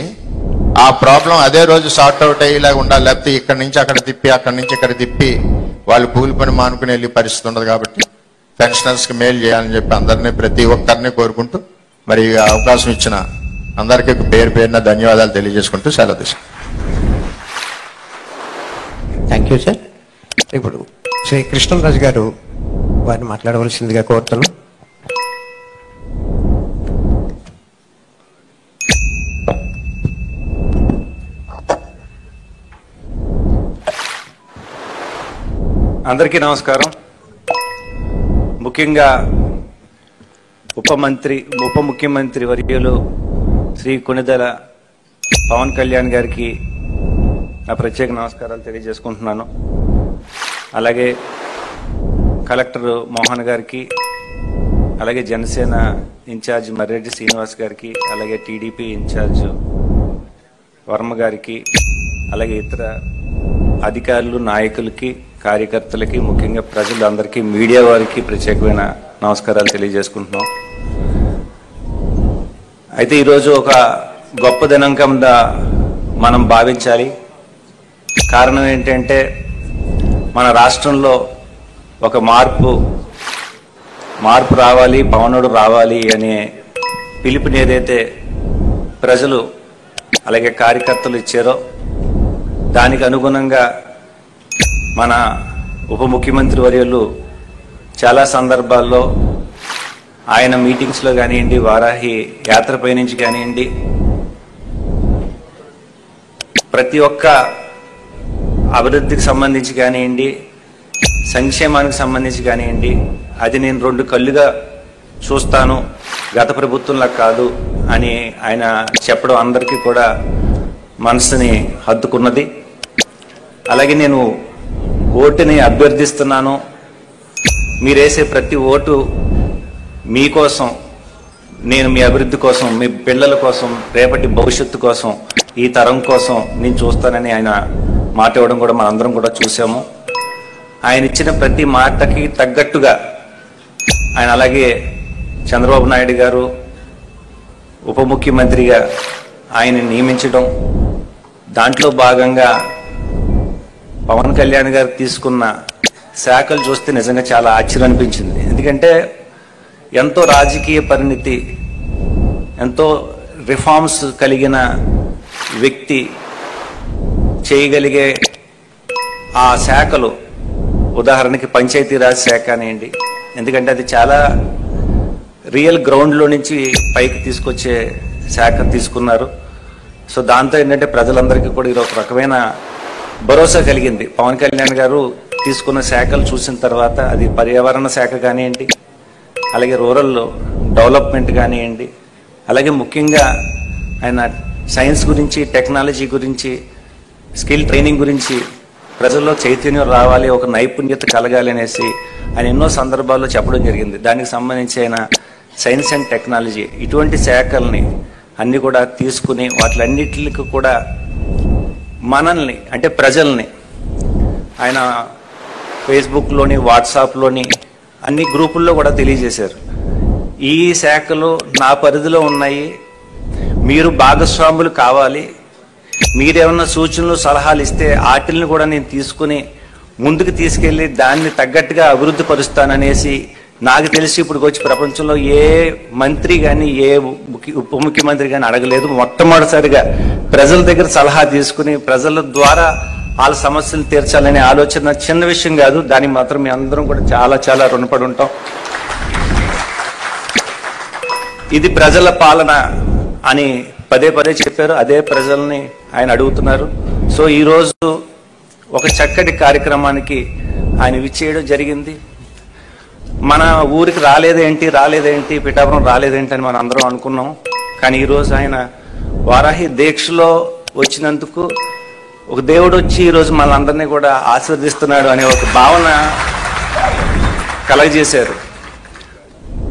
ఆ ప్రాబ్లం అదే రోజు సార్ట్ అవుట్ అయ్యేలాగా ఉండాలి. లేకపోతే ఇక్కడి నుంచి అక్కడ తిప్పి, అక్కడి నుంచి ఇక్కడ తిప్పి వాళ్ళు కూలి పని మానుకుని వెళ్ళే పరిస్థితి ఉండదు. కాబట్టి పెన్షనర్స్ కి మేలు చేయాలని చెప్పి అందరినీ, ప్రతి ఒక్కరిని కోరుకుంటూ మరి అవకాశం ఇచ్చిన అందరికీ పేరు పేరున ధన్యవాదాలు తెలియజేసుకుంటూ సెలవు తీసుకుంటాం. Thank you sir. ఇప్పుడు శ్రీ కృష్ణరాజు గారు వారిని మాట్లాడవలసిందిగా కోరుతున్నాం. అందరికీ నమస్కారం. ముఖ్యంగా ఉప ముఖ్యమంత్రి వర్యులు శ్రీ కొణిదెల పవన్ కళ్యాణ్ గారికి నా ప్రత్యేక నమస్కారాలు తెలియజేసుకుంటున్నాను. అలాగే కలెక్టర్ మోహన్ గారికి, అలాగే జనసేన ఇన్ఛార్జ్ మర్రెడ్డి శ్రీనివాస్ గారికి, అలాగే టీడీపీ ఇన్ఛార్జ్ వర్మ గారికి, అలాగే ఇతర అధికారులు, నాయకులకి, కార్యకర్తలకి, ముఖ్యంగా ప్రజలందరికీ, మీడియా వారికి ప్రత్యేకమైన నమస్కారాలు తెలియజేసుకుంటున్నాం. అయితే ఈరోజు ఒక గొప్ప దినం కింద మనం భావించాలి. కారణం ఏంటంటే మన రాష్ట్రంలో ఒక మార్పు రావాలి, పవనుడు రావాలి అనే పిలుపుని ఏదైతే ప్రజలు అలాగే కార్యకర్తలు ఇచ్చారో దానికి అనుగుణంగా మన ఉప ముఖ్యమంత్రి వర్యులు చాలా సందర్భాల్లో ఆయన మీటింగ్స్లో కానివ్వండి, వారాహి యాత్రపై నుంచి కానివ్వండి, ప్రతి ఒక్క అభివృద్ధికి సంబంధించి కానివ్వండి, సంక్షేమానికి సంబంధించి కానివ్వండి, అది నేను 2 కళ్ళుగా చూస్తాను, గత ప్రభుత్వంలా కాదు అని ఆయన చెప్పడం అందరికీ కూడా మనసుని హత్తుకున్నది. అలాగే నేను ఓటుని అభ్యర్థిస్తున్నాను, మీరేసే ప్రతి ఓటు మీకోసం, నేను మీ అభివృద్ధి కోసం, మీ పిల్లల కోసం, రేపటి భవిష్యత్తు కోసం, ఈ తరం కోసం నేను చూస్తానని ఆయన మాట ఇవ్వడం కూడా మనందరం కూడా చూసాము. ఆయన ఇచ్చిన ప్రతి మాటకి తగ్గట్టుగా ఆయన అలాగే చంద్రబాబు నాయుడు గారు ఉప ముఖ్యమంత్రిగా ఆయన నియమించడం, దాంట్లో భాగంగా పవన్ కళ్యాణ్ గారు తీసుకున్న శాఖలు చూస్తే నిజంగా చాలా ఆశ్చర్యం అనిపించింది. ఎందుకంటే ఎంతో రాజకీయ పరిణితి, ఎంతో రిఫార్మ్స్ కలిగిన వ్యక్తి చేయగలిగే ఆ శాఖలు, ఉదాహరణకి పంచాయతీరాజ్ శాఖ అనేయండి, ఎందుకంటే అది చాలా రియల్ గ్రౌండ్లో నుంచి పైకి తీసుకొచ్చే శాఖ తీసుకున్నారు. సో దాంతో ఏంటంటే ప్రజలందరికీ కూడా ఇది ఒక రకమైన భరోసా కలిగింది. పవన్ కళ్యాణ్ గారు తీసుకున్న శాఖలు చూసిన తర్వాత అది పర్యావరణ శాఖ కానివ్వండి, అలాగే రూరల్ డెవలప్మెంట్ కానివ్వండి, అలాగే ముఖ్యంగా ఆయన సైన్స్ గురించి, టెక్నాలజీ గురించి, స్కిల్ ట్రైనింగ్ గురించి ప్రజల్లో చైతన్యం రావాలి, ఒక నైపుణ్యత కలగాలి అనేసి ఆయన ఎన్నో సందర్భాల్లో చెప్పడం జరిగింది. దానికి సంబంధించి ఆయన సైన్స్ అండ్ టెక్నాలజీ ఇటువంటి శాఖల్ని అన్ని కూడా తీసుకుని వాటిలన్నిటికి కూడా మనల్ని అంటే ప్రజల్ని ఆయన ఫేస్బుక్లోని, వాట్సాప్లోని అన్ని గ్రూపుల్లో కూడా తెలియజేశారు. ఈ శాఖలు నా పరిధిలో ఉన్నాయి, మీరు భాగస్వాములు కావాలి, మీరేమన్నా సూచనలు, సలహాలు ఇస్తే వాటిని కూడా నేను తీసుకుని ముందుకు తీసుకెళ్లి దాన్ని తగ్గట్టుగా అభివృద్ధి పరుస్తాననేసి, నాకు తెలిసి ఇప్పుడు వచ్చి ప్రపంచంలో ఏ మంత్రి కానీ, ఏ ఉప ముఖ్యమంత్రి కానీ అడగలేదు. మొట్టమొదటిసారిగా ప్రజల దగ్గర సలహా తీసుకుని ప్రజల ద్వారా వాళ్ళ సమస్యలు తీర్చాలనే ఆలోచన చిన్న విషయం కాదు. దానికి మాత్రం మీ అందరం కూడా చాలా చాలా రుణపడి ఉంటాం. ఇది ప్రజల పాలన అని పదే పదే చెప్పారు, అదే ప్రజల్ని ఆయన అడుగుతున్నారు. సో ఈరోజు ఒక చక్కటి కార్యక్రమానికి ఆయన విచ్చేయడం జరిగింది. మన ఊరికి రాలేదేంటి, పిఠాపురం రాలేదేంటి అని మనం అందరం అనుకున్నాం. కానీ ఈరోజు ఆయన వారాహి దీక్షలో వచ్చినందుకు ఒక దేవుడు వచ్చి ఈరోజు మనందరినీ కూడా ఆశీర్వదిస్తున్నాడు అనే ఒక భావన కలగజేశారు.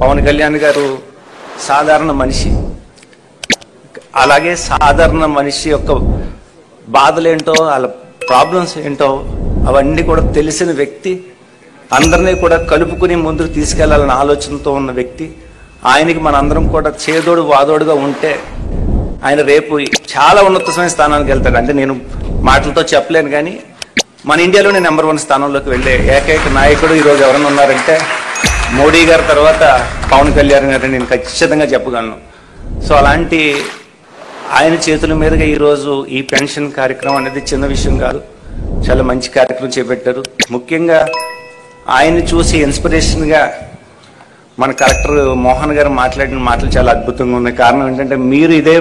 పవన్ కళ్యాణ్ గారు సాధారణ మనిషి, అలాగే సాధారణ మనిషి యొక్క బాధలేంటో, వాళ్ళ ప్రాబ్లమ్స్ ఏంటో అవన్నీ కూడా తెలిసిన వ్యక్తి, అందరినీ కూడా కలుపుకుని ముందుకు తీసుకెళ్లాలన్న ఆలోచనతో ఉన్న వ్యక్తి. ఆయనకి మనందరం కూడా చేదోడు వాదోడుగా ఉంటే ఆయన రేపు చాలా ఉన్నతమైన స్థానానికి వెళ్తాడు. అంటే నేను మాటలతో చెప్పలేను, కానీ మన ఇండియాలోనే నెంబర్ 1 స్థానంలోకి వెళ్ళే ఏకైక నాయకుడు ఈరోజు ఎవరైనా ఉన్నారంటే మోడీ గారి తర్వాత పవన్ కళ్యాణ్ గారు నేను ఖచ్చితంగా చెప్పగలను. సో అలాంటి ఆయన చేతుల మీదుగా ఈరోజు ఈ పెన్షన్ కార్యక్రమం అనేది చిన్న విషయం కాదు, చాలా మంచి కార్యక్రమం చేపట్టారు. ముఖ్యంగా ఆయన్ని చూసి ఇన్స్పిరేషన్గా మన కలెక్టర్ మోహన్ గారు మాట్లాడిన మాటలు చాలా అద్భుతంగా ఉన్నాయి. కారణం ఏంటంటే మీరు ఇదే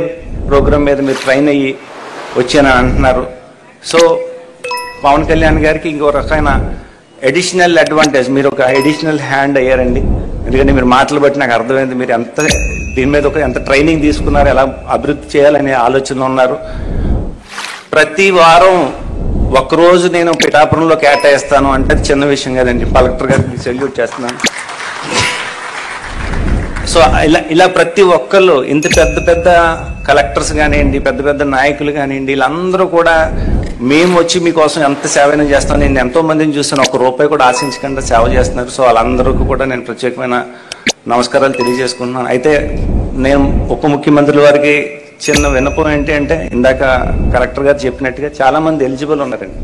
ప్రోగ్రాం మీద మీరు ట్రైన్ అయ్యి వచ్చానని అంటున్నారు. సో పవన్ కళ్యాణ్ గారికి ఇంకో రకమైన అడిషనల్ అడ్వాంటేజ్, మీరు ఒక అడిషనల్ హ్యాండ్ అయ్యారండి. ఎందుకంటే మీరు మాటలు బట్టి నాకు అర్థమైంది మీరు ఎంత దీని మీద ఎంత ట్రైనింగ్ తీసుకున్నారు, ఎలా అభివృద్ధి చేయాలనే ఆలోచన ఉన్నారు. ప్రతి వారం ఒక్కరోజు నేను పిఠాపురంలో కేటాయిస్తాను అంటే చిన్న విషయం కదండి. కలెక్టర్ గారికి సెల్యూట్ చేస్తున్నాను. సో ఇలా ప్రతి ఒక్కళ్ళు ఇంత పెద్ద పెద్ద కలెక్టర్స్ కానివ్వండి, పెద్ద పెద్ద నాయకులు కానివ్వండి, వీళ్ళందరూ కూడా మేము వచ్చి మీకోసం ఎంత సేవైనా చేస్తాను. నేను ఎంతో మందిని చూస్తాను, ₹1 కూడా ఆశించకుండా సేవ చేస్తున్నారు. సో వాళ్ళందరికీ కూడా నేను ప్రత్యేకమైన నమస్కారాలు తెలియజేసుకుంటున్నాను. అయితే నేను ఉప ముఖ్యమంత్రుల వారికి చిన్న విన్నపం ఏంటి అంటే, ఇందాక కలెక్టర్ గారు చెప్పినట్టుగా చాలా మంది ఎలిజిబుల్ ఉన్నారండి.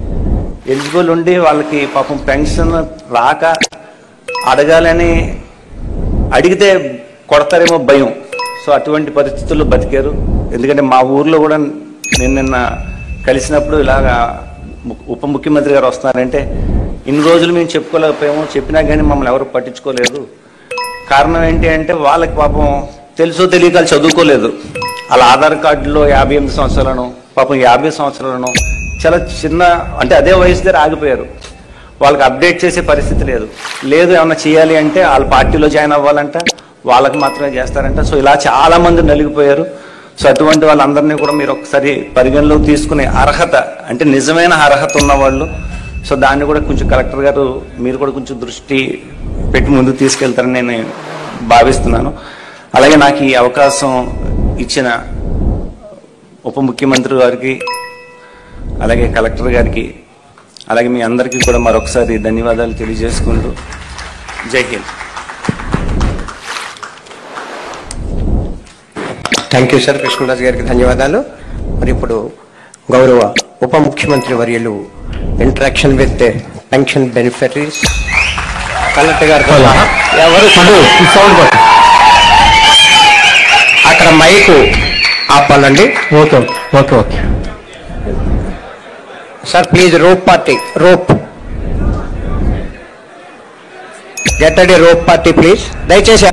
ఎలిజిబుల్ ఉండి వాళ్ళకి పాపం పెన్షన్ రాక అడగాలని అడిగితే కొడతారేమో భయం. సో అటువంటి పరిస్థితుల్లో బతికారు. ఎందుకంటే మా ఊర్లో కూడా నేను నిన్న కలిసినప్పుడు ఇలాగా ఉప ముఖ్యమంత్రి గారు వస్తున్నారంటే, ఇన్ని రోజులు మేము చెప్పుకోలేకపోయాము, చెప్పినా కానీ మమ్మల్ని ఎవరు పట్టించుకోలేదు. కారణం ఏంటి అంటే వాళ్ళకి పాపం తెలుసో తెలియక చదువుకోలేదు. వాళ్ళ ఆధార్ కార్డులో 58 సంవత్సరాలను, పాపం 50 సంవత్సరాలను, చాలా చిన్న అంటే అదే వయసు దగ్గర ఆగిపోయారు. వాళ్ళకి అప్డేట్ చేసే పరిస్థితి లేదు. ఏమన్నా చేయాలి అంటే వాళ్ళ పార్టీలో జాయిన్ అవ్వాలంట, వాళ్ళకి మాత్రమే చేస్తారంట. సో ఇలా చాలా మంది నలిగిపోయారు. సో అటువంటి వాళ్ళందరినీ కూడా మీరు ఒకసారి పరిగణలోకి తీసుకునే అర్హత, అంటే నిజమైన అర్హత ఉన్నవాళ్ళు. సో దాన్ని కూడా కొంచెం కలెక్టర్ గారు మీరు కూడా కొంచెం దృష్టి పెట్టి ముందుకు తీసుకెళ్తారని నేను భావిస్తున్నాను. అలాగే నాకు ఈ అవకాశం ఇచ్చిన ఉప ముఖ్యమంత్రి గారికి, అలాగే కలెక్టర్ గారికి, అలాగే మీ అందరికీ కూడా మరొకసారి ధన్యవాదాలు తెలియజేసుకుంటూ జై Hind. Thank you sir. Krishnaraju గారికి ధన్యవాదాలు. మరి ఇప్పుడు గౌరవ ఉప ముఖ్యమంత్రి వర్యులు interaction with pension beneficiaries collector garu ఎవరు సౌండ్ అక్కడ మైకు ఆపాలండి. Okay okay okay sir, please rope party, rope get ready, rope party please. దయచేసి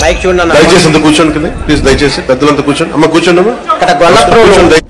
మైక్ చూడండి. దయచేసి అంత కూర్చోండి కదా ప్లీజ్, దయచేసి పెద్దలంతా కూర్చోండి. అమ్మ కూర్చోండి అమ్మా. అక్కడ గొల్లప్రభు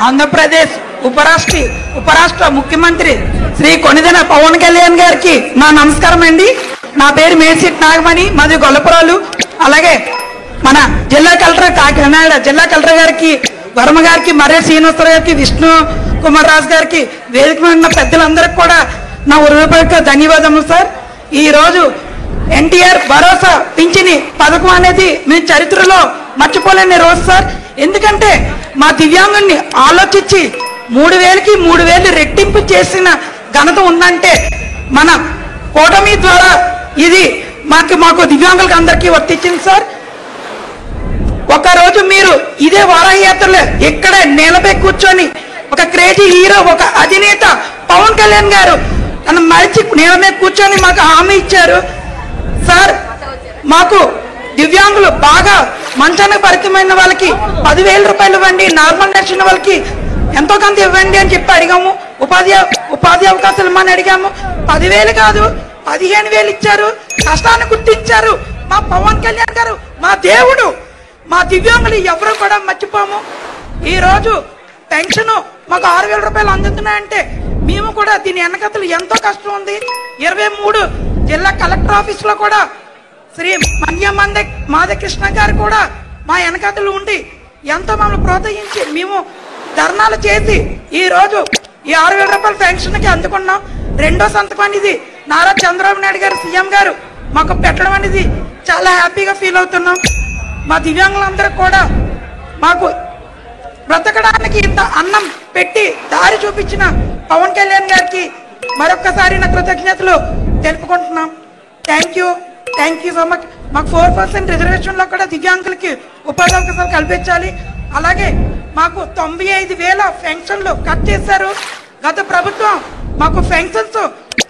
ఆంధ్రప్రదేశ్ ఉపరాష్ట్ర ముఖ్యమంత్రి శ్రీ కొణిదెల పవన్ కళ్యాణ్ గారికి నా నమస్కారం అండి. నా పేరు మేడ్సిట్ నాగమణి, మాది గొల్లపురాలు. అలాగే మన జిల్లా కలెక్టర్ కాకినాడ జిల్లా కలెక్టర్ గారికి, వర్మ గారికి, మర్రి శ్రీనివాసరావు గారికి, విష్ణు కుమార్ రాజు గారికి, వేదిక మీద ఉన్న పెద్దలందరికీ కూడా నా హృదయపూర్వక ధన్యవాదములు సార్. ఈ రోజు ఎన్టీఆర్ భరోసా పింఛని పథకం అనేది మీ చరిత్రలో మర్చిపోలేని రోజు సార్. ఎందుకంటే మా దివ్యాంగుల్ని ఆలోచించి 3000కి 3000 రెట్టింపు చేసిన ఘనత ఉందంటే మన కూటమి ద్వారా ఇది మాకు దివ్యాంగులకు అందరికీ వర్తించింది సార్. ఒకరోజు మీరు ఇదే వారాహయాత్రలో ఇక్కడే నేలపై కూర్చొని ఒక క్రేజీ హీరో, ఒక అధినేత పవన్ కళ్యాణ్ గారు తన మరిచి నేలపై కూర్చొని మాకు హామీ ఇచ్చారు సార్. మాకు దివ్యాంగులు బాగా మంచానికి పరిమితమైన వాళ్ళకి 10,000 రూపాయలు ఇవ్వండి, నార్మల్ నడిచిన వాళ్ళకి ఎంతో కొంత ఇవ్వండి అని చెప్పి అడిగాము. ఉపాధి అవకాశాలు ఇమ్మని అడిగాము. 10,000 కాదు 15,000 ఇచ్చారు. కష్టాన్ని గుర్తించారు మా పవన్ కళ్యాణ్ గారు, మా దేవుడు. మా దివ్యాంగులు ఎవరు కూడా మర్చిపోము. ఈ రోజు పెన్షన్ మాకు 6,000 రూపాయలు అందుతున్నాయంటే మేము కూడా దీని వెనకతలు ఎంతో కష్టం ఉంది. 23 జిల్లా కలెక్టర్ ఆఫీస్ లో కూడా శ్రీ మాధకృష్ణ గారు కూడా మా వెనకతలు ఉండి ఎంతో మమ్మల్ని ప్రోత్సహించి మేము ధర్నాలు చేసి ఈ రోజు ఈ 6,000 రూపాయల పెన్షన్ కి అందుకున్నాం. రెండో సంతకం అనేది నారా చంద్రబాబు నాయుడు గారు సీఎం గారు మాకు పెట్టడం అనేది చాలా హ్యాపీగా ఫీల్ అవుతున్నాం. మా దివ్యాంగులందరూ కూడా మాకు బ్రతకడానికి ఇంత అన్నం పెట్టి దారి చూపించిన పవన్ కళ్యాణ్ గారికి మరొక్కసారి నా కృతజ్ఞతలు తెలుపుకుంటున్నాం. Thank you so much. మాకు 4% రిజర్వేషన్ లో కూడా దివ్యాంగులకి ఉపాధి అవకాశాలు కల్పించాలి. అలాగే మాకు 95,000 పెన్షన్లు కట్ చేశారు. గత ప్రభుత్వం మాకు పెన్షన్స్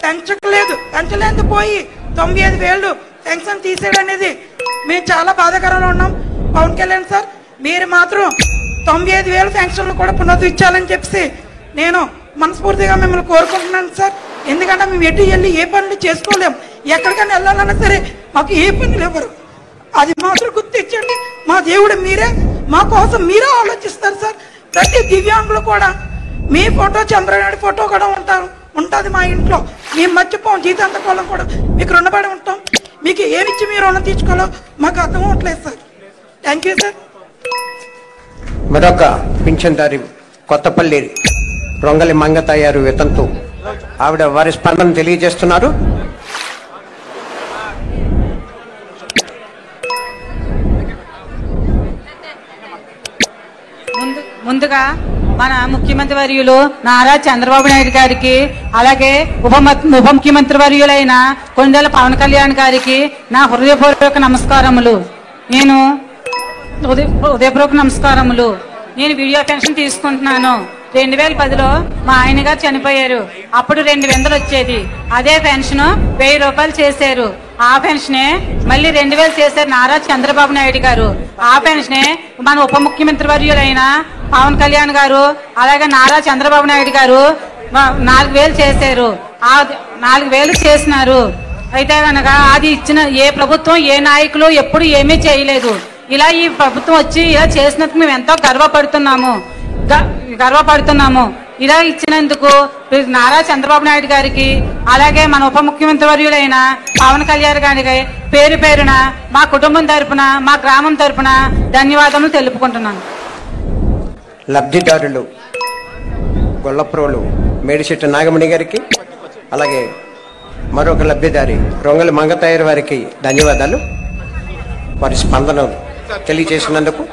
పెంచలేదు పోయి 95,000 పెన్షన్ తీసేయడం అనేది మేము చాలా బాధాకరంలో ఉన్నాం. పవన్ కళ్యాణ్ సార్, మీరు మాత్రం 95,000 పెన్షన్లు కూడా పునరుద్ధరించాలని చెప్పి నేను మనస్ఫూర్తిగా మిమ్మల్ని కోరుకుంటున్నాను సార్. ఎందుకంటే మేము ఎటు వెళ్ళి ఏ పనులు చేసుకోలేం, ఎక్కడికైనా వెళ్ళాలన్నా సరే మాకు ఏ పనులు ఇవ్వరు. అది మాత్రం గుర్తించండి. మా దేవుడు మీరే, మా కోసం మీరే ఆలోచిస్తారు సార్. ప్రతి దివ్యాంగులు కూడా మీ ఫోటో, చంద్రనాయుడు ఫోటో కూడా ఉంటుంది మా ఇంట్లో. మేము మర్చిపోం, జీతాంతకాలం కూడా మీకు రుణపడి ఉంటాం. మీకు ఏమిచ్చి మీరు రుణం తీర్చుకోవాలో మాకు అర్థం అవట్లేదు సార్. Thank you sir. మరొక పింఛన్దారి కొత్తపల్లి రొంగలి మంగతయ్యారు వితంతు, ఆవిడ వారి స్పందన తెలియజేస్తున్నారు. ముందుగా మన ముఖ్యమంత్రి వర్యులు నారా చంద్రబాబు నాయుడు గారికి, అలాగే ఉప ముఖ్యమంత్రి వర్యులైన కొండెల పవన్ కళ్యాణ్ గారికి నా హృదయపూర్వక నమస్కారములు. నేను నేను వీడియో పెన్షన్ తీసుకుంటున్నాను. 2010లో మా ఆయన గారు చనిపోయారు. అప్పుడు 2,000 వచ్చేది. అదే పెన్షన్ 1,000 రూపాయలు చేశారు. ఆ పెన్షనే మళ్ళీ 2,000 చేశారు నారా చంద్రబాబు నాయుడు గారు. ఆ పెన్షనే మన ఉప ముఖ్యమంత్రి వర్యులైన పవన్ కళ్యాణ్ గారు, అలాగే నారా చంద్రబాబు నాయుడు గారు 4,000 చేశారు. ఆ 4,000 చేసినారు. అయితే కనుక అది ఇచ్చిన ఏ ప్రభుత్వం, ఏ నాయకులు ఎప్పుడు ఏమీ చేయలేదు. ఇలా ఈ ప్రభుత్వం వచ్చి ఇలా చేసినందుకు మేము ఎంతో గర్వపడుతున్నాము. ఇలా ఇచ్చినందుకు నారా చంద్రబాబు నాయుడు గారికి, అలాగే మన ఉప ముఖ్యమంత్రి వర్యులైన పవన్ కళ్యాణ్ గారికి పేరు పేరున మా కుటుంబం తరపున, మా గ్రామం తరపున ధన్యవాదములు తెలుపుకుంటున్నాను. లబ్ధిదారులు గొల్లప్రోలు మేడిశెట్టి నాగమణి గారికి, అలాగే మరొక లబ్ధిదారి రొంగలి మంగతయ్య వారికి ధన్యవాదాలు వారి స్పందన తెలియజేసినందుకు.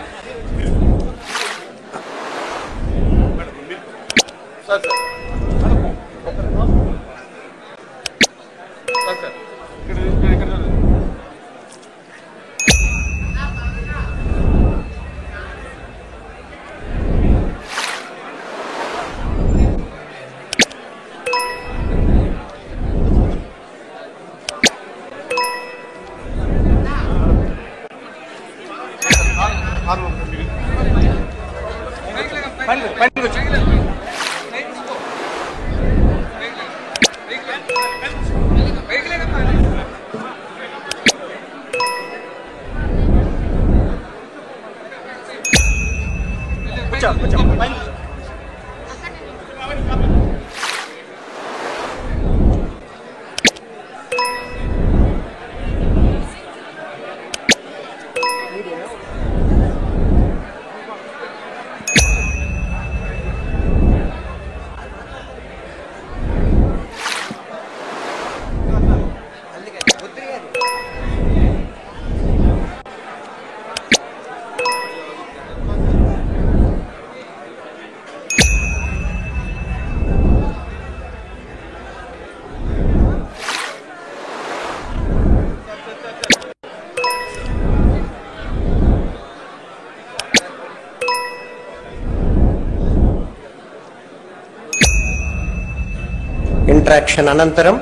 ఇంట్రాక్షన్ అనంతరం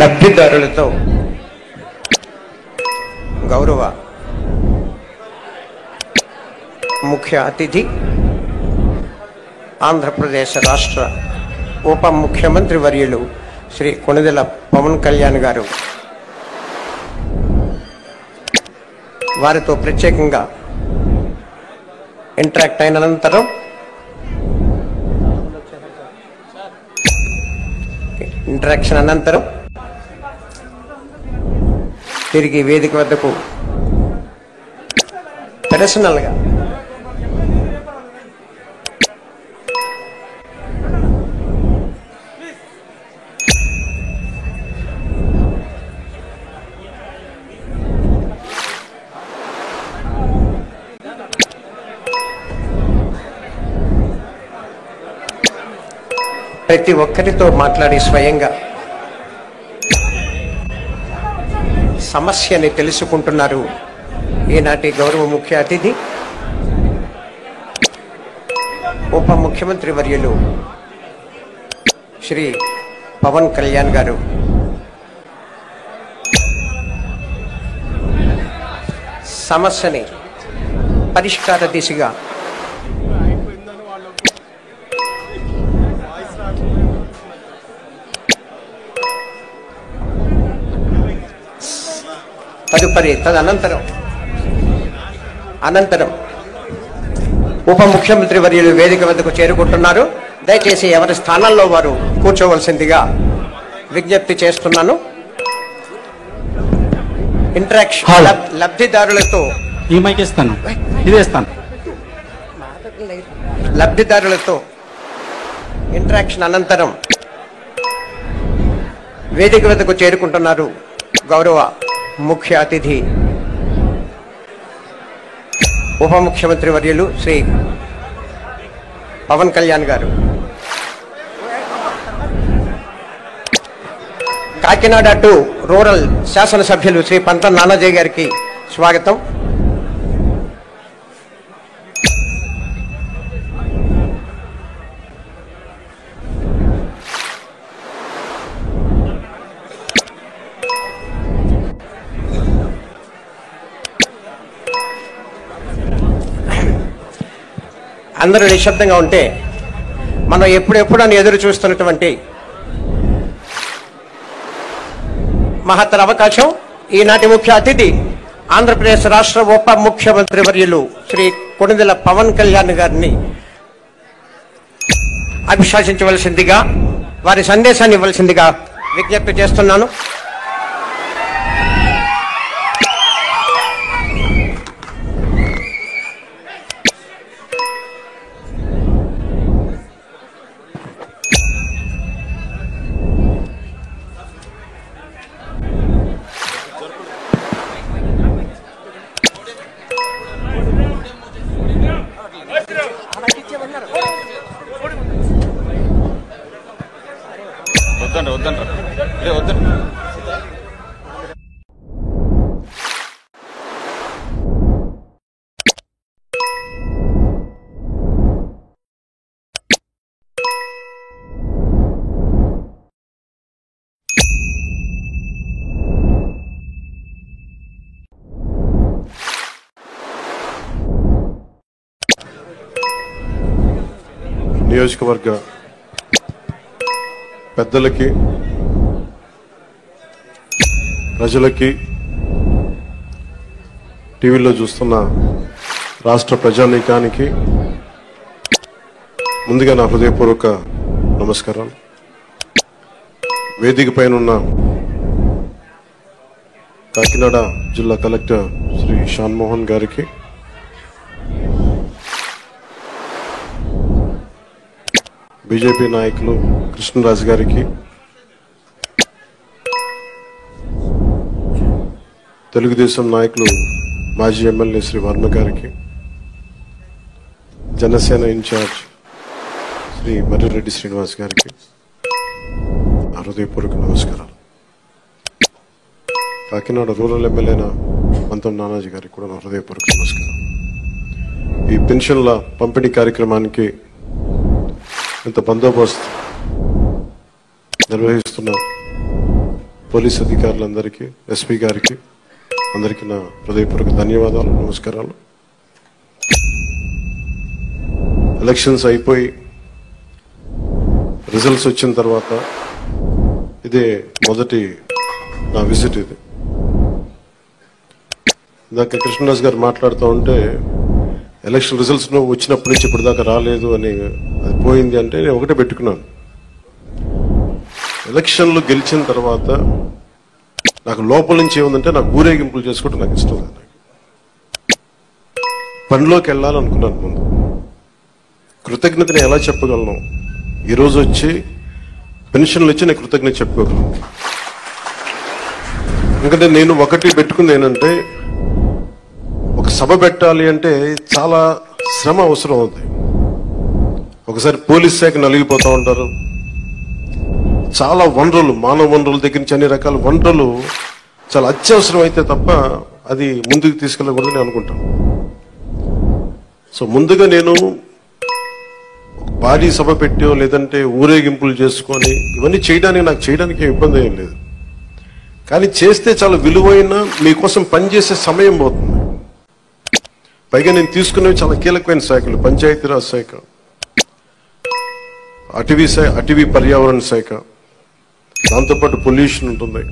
లబ్ధిదారులతో గౌరవ ముఖ్య అతిథి ఆంధ్రప్రదేశ్ రాష్ట్ర ఉప ముఖ్యమంత్రి వర్యులు శ్రీ కొణిదెల పవన్ కళ్యాణ్ గారు వారితో ప్రత్యేకంగా ఇంటరాక్ట్ అయిన అనంతరం ఇంటరాక్షన్ అనంతరం తిరిగి వేదిక వద్దకు పర్సనల్గా ప్రతి ఒక్కరితో మాట్లాడి స్వయంగా సమస్యని తెలుసుకుంటున్నారు ఈనాటి గౌరవ ముఖ్య అతిథి ఉప ముఖ్యమంత్రి వర్యులు శ్రీ పవన్ కళ్యాణ్ గారు. సమస్యని పరిష్కార దిశగా తదనంతరం ఉప ముఖ్యమంత్రి వర్యులు వేదిక వద్దకు చేరుకుంటున్నారు. దయచేసి ఎవరి స్థానాల్లో వారు కూర్చోవలసిందిగా విజ్ఞప్తి చేస్తున్నాను. ఇంటరాక్షన్ లబ్ధిదారులతో లబ్ధిదారులతో ఇంటరాక్షన్ అనంతరం వేదిక వద్దకు చేరుకుంటున్నారు గౌరవ ముఖ్య అతిథి ఉప ముఖ్యమంత్రి వర్యులు శ్రీ పవన్ కళ్యాణ్ గారు. కాకినాడ టు రూరల్ శాసనసభ్యులు శ్రీ పంతం నానాజీ గారికి స్వాగతం. అందరూ నిశ్శబ్దంగా ఉంటే మనం ఎప్పుడెప్పుడు అని ఎదురు చూస్తున్నటువంటి మహత్తర అవకాశం ఈనాటి ముఖ్య అతిథి ఆంధ్రప్రదేశ్ రాష్ట్ర ఉప ముఖ్యమంత్రి వర్యులు శ్రీ కొణిదెల పవన్ కళ్యాణ్ గారిని అభిశాసించవలసిందిగా, వారి సందేశాన్ని ఇవ్వవలసిందిగా విజ్ఞప్తి చేస్తున్నాను. నియోజకవర్గ పెద్దలకి, ప్రజలకి, టీవీలో చూస్తున్న రాష్ట్ర ప్రజానీకానికి ముందుగా నా హృదయపూర్వక నమస్కారాలు. వేదిక పైన ఉన్న కాకినాడ జిల్లా కలెక్టర్ శ్రీ షాన్మోహన్ గారికి, బీజేపీ నాయకులు కృష్ణరాజు గారికి, తెలుగుదేశం నాయకులు మాజీ ఎమ్మెల్యే శ్రీ వర్మ గారికి, జనసేన ఇన్ఛార్జ్ శ్రీ మర్రిరెడ్డి శ్రీనివాస్ గారికి హృదయపూర్వక నమస్కారాలు. కాకినాడ రూరల్ ఎమ్మెల్యేన పంతం నానాజీ గారికి కూడా నా హృదయపూర్వక నమస్కారం. ఈ పెన్షన్ల పంపిణీ కార్యక్రమానికి ఇంత బందోబస్తు నిర్వహిస్తున్న పోలీస్ అధికారులందరికీ, ఎస్పీ గారికి అందరికీ నా హృదయపూర్వక ధన్యవాదాలు, నమస్కారాలు. ఎలక్షన్స్ అయిపోయి రిజల్ట్స్ వచ్చిన తర్వాత ఇదే మొదటి నా విజిట్. ఇది ఇందాక కృష్ణదాస్ గారు మాట్లాడుతూ ఉంటే ఎలక్షన్ రిజల్ట్స్ వచ్చినప్పటి నుంచి ఇప్పటిదాకా రాలేదు అని, అది పోయింది అంటే నేను ఒకటే పెట్టుకున్నాను. ఎలక్షన్లు గెలిచిన తర్వాత నాకు లోపల నుంచి ఏముందంటే నాకు ఊరేగింపులు చేసుకోవడం నాకు ఇష్టం లేదు. పనిలోకి వెళ్ళాలనుకున్నాను. ముందు కృతజ్ఞతని ఎలా చెప్పగలను? ఈరోజు వచ్చి పెన్షన్లు వచ్చి నేను కృతజ్ఞత చెప్పుకోగలను. ఎందుకంటే నేను ఒకటి పెట్టుకుంది ఏంటంటే, ఒక సభ పెట్టాలి అంటే చాలా శ్రమ అవసరం అవుతుంది. ఒకసారి పోలీస్ శాఖ నలిగిపోతూ ఉంటారు. చాలా వనరులు, మానవ వనరుల దగ్గర నుంచి అన్ని రకాల వనరులు చాలా అత్యవసరం అయితే తప్ప అది ముందుకు తీసుకెళ్ళకూడదని అనుకుంటాను. సో ముందుగా నేను భారీ సభ పెట్టో లేదంటే ఊరేగింపులు చేసుకొని ఇవన్నీ చేయడానికి ఇబ్బంది ఏం లేదు. కానీ చేస్తే చాలా విలువైన మీకోసం పనిచేసే సమయం పోతుంది. పైగా నేను తీసుకునేవి చాలా కీలకమైన శాఖలు, పంచాయతీరాజ్ శాఖ, అటవీ పర్యావరణ శాఖ, దాంతోపాటు పొల్యూషన్ ఉంటుంది,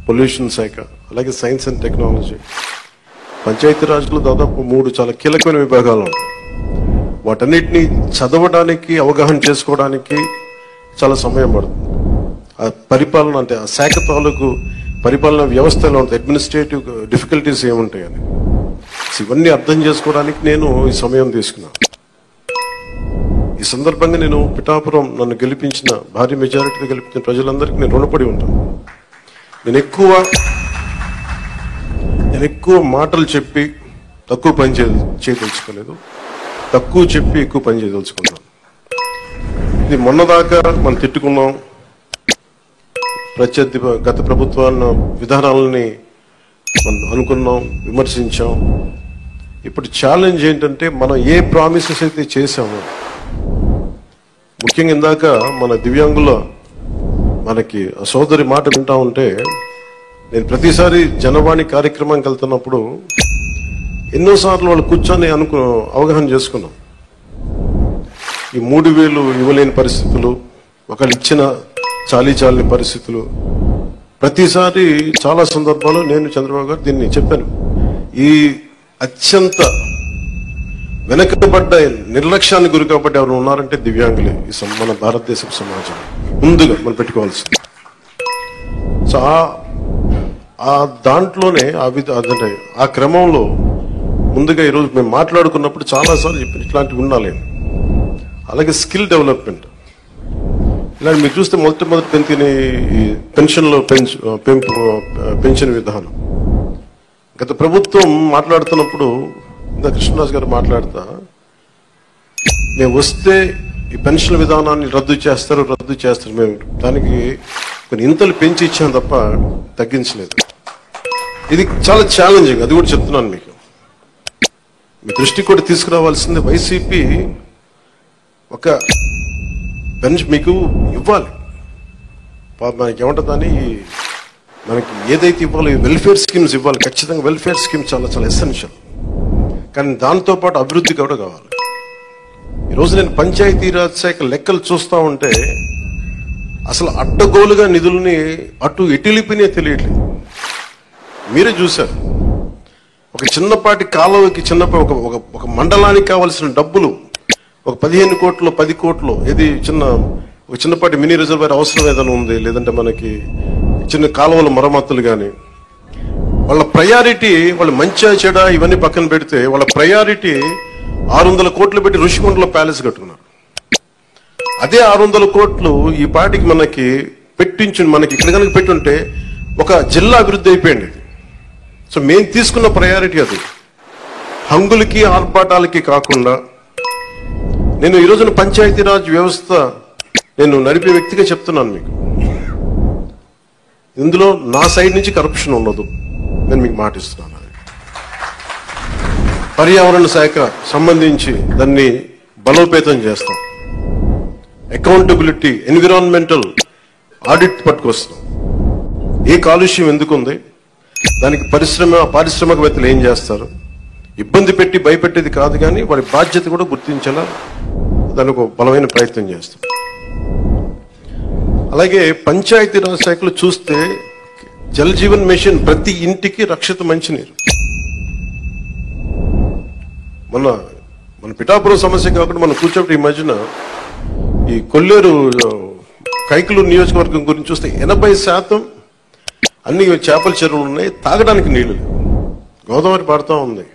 పొల్యూషన్ శాఖ, అలాగే సైన్స్ అండ్ టెక్నాలజీ. పంచాయతీరాజ్లో దాదాపు 3 చాలా కీలకమైన విభాగాలు ఉంటాయి. వాటన్నిటిని చదవడానికి, అవగాహన చేసుకోవడానికి చాలా సమయం పడుతుంది. ఆ పరిపాలన అంటే ఆ శాఖ తాలూకు పరిపాలన వ్యవస్థలో ఉంటుంది, అడ్మినిస్ట్రేటివ్ డిఫికల్టీస్ ఏముంటాయని. ఇవన్నీ అర్థం చేసుకోవడానికి నేను ఈ సమయం తీసుకున్నాను. ఈ సందర్భంగా నేను పిఠాపురం నన్ను గెలిపించిన, భారీ మెజారిటీతో గెలిపించిన ప్రజలందరికీ నేను రుణపడి ఉంటాను. నేను ఎక్కువ మాటలు చెప్పి తక్కువ పని చేయదలుచుకోలేదు, తక్కువ చెప్పి ఎక్కువ పని చేయదలుచుకున్నాను. ఇది మొన్నదాకా మనం తిట్టుకున్నాం, గత ప్రభుత్వాన్ని విధానాలని మనం అనుకున్నాం, విమర్శించాం. ఇప్పుడు ఛాలెంజ్ ఏంటంటే మనం ఏ ప్రామిసెస్ అయితే చేశామో, ముఖ్యంగా ఇందాక మన దివ్యాంగుల మనకి సోదరి మాట వింటా ఉంటే, నేను ప్రతిసారి జనవాణి కార్యక్రమానికి వెళ్తున్నప్పుడు ఎన్నోసార్లు వాళ్ళు కూర్చొని అవగాహన చేసుకున్నాం. ఈ 3,000 ఇవ్వలేని పరిస్థితులు, ఒకళ్ళు ఇచ్చిన చాలీచాలని పరిస్థితులు. ప్రతిసారి చాలా సందర్భాల్లో నేను చంద్రబాబు గారు దీన్ని చెప్పాను. ఈ అత్యంత వెనకబడ్డ నిర్లక్ష్యానికి గురి కాబట్టి ఎవరు ఉన్నారంటే దివ్యాంగులే మన భారతదేశ సమాజం ముందుగా మనం పెట్టుకోవాల్సింది. సో ఆ దాంట్లోనే ఆ క్రమంలో ముందుగా ఈరోజు మేము మాట్లాడుకున్నప్పుడు చాలాసార్లు చెప్పాను ఇట్లాంటివి ఉండాలి. అలాగే స్కిల్ డెవలప్మెంట్, ఇలాంటి మీరు చూస్తే మొదటి పెంచిన పెన్షన్లో పెన్షన్ విధానం గత ప్రభుత్వం మాట్లాడుతున్నప్పుడు కృష్ణరాజు గారు మాట్లాడుతా, మేము వస్తే ఈ పెన్షన్ విధానాన్ని రద్దు చేస్తారు, మేము దానికి కొన్ని ఇంతలు పెంచి ఇచ్చాం తప్ప తగ్గించలేదు. ఇది చాలా ఛాలెంజింగ్, అది కూడా చెప్తున్నాను మీకు. మీ దృష్టికి కూడా తీసుకురావాల్సింది, వైసీపీ ఒక పెన్షన్ మీకు ఇవ్వాలి, మనకి ఏమంటుందని మనకి ఏదైతే ఇవ్వాలో వెల్ఫేర్ స్కీమ్స్ ఇవ్వాలి, ఖచ్చితంగా వెల్ఫేర్ స్కీమ్ చాలా చాలా ఎసెన్షియల్. కానీ దాంతోపాటు అభివృద్ధి కూడా కావాలి. ఈరోజు నేను పంచాయతీరాజ్ శాఖ లెక్కలు చూస్తూ ఉంటే అసలు అడ్డగోలుగా నిధుల్ని అటు ఎటులిపినే తెలియట్లేదు. మీరే చూశారు, ఒక చిన్నపాటి కాలువకి ఒక మండలానికి కావాల్సిన డబ్బులు ఒక 15 కోట్లు 10 కోట్లు, ఏది ఒక చిన్నపాటి మినీ రిజర్వాయర్ అవసరం ఏదైనా ఉంది, లేదంటే మనకి చిన్న కాలువల మరమ్మతులు కానీ, వాళ్ళ ప్రయారిటీ, వాళ్ళు మంచిగా చెడ ఇవన్నీ పక్కన పెడితే వాళ్ళ ప్రయారిటీ 600 కోట్లు పెట్టి ఋషికొండలో ప్యాలెస్ కట్టుకున్నారు. అదే 600 కోట్లు ఈ పాటికి మనకి ఇక్కడ కనుక పెట్టుంటే ఒక జిల్లా అభివృద్ధి అయిపోయింది. సో మేము తీసుకున్న ప్రయారిటీ అది. హంగులకి ఆర్భాటాలకి కాకుండా, నేను ఈ రోజున పంచాయతీరాజ్ వ్యవస్థ నేను నడిపే వ్యక్తిగా చెప్తున్నాను మీకు, ఇందులో నా సైడ్ నుంచి కరప్షన్ ఉండదు, నేను మీకు మాటిస్తున్నాను. పర్యావరణ శాఖ సంబంధించి దాన్ని బలోపేతం చేస్తాం, అకౌంటబిలిటీ, ఎన్విరాన్మెంటల్ ఆడిట్ పట్టుకొస్తాం. ఏ కాలుష్యం ఎందుకుంది, దానికి పారిశ్రామికవేత్తలు ఏం చేస్తారు, ఇబ్బంది పెట్టి భయపెట్టేది కాదు, కానీ వారి బాధ్యత కూడా గుర్తించేలా దానికి ఒక బలమైన ప్రయత్నం చేస్తాం. అలాగే పంచాయతీరాజ్ శాఖలు చూస్తే జల్ జీవన్ మిషన్, ప్రతి ఇంటికి రక్షిత మంచినీరు. మన పిఠాపురం సమస్య కాకుండా మనం కూర్చోబెట్టి ఈ మధ్యన ఈ కొల్లేరు కైకలూరు నియోజకవర్గం గురించి చూస్తే 80% అన్ని చేపల చెరువులు ఉన్నాయి, తాగడానికి నీళ్లు లేవు. గోదావరి పారుతా ఉంది,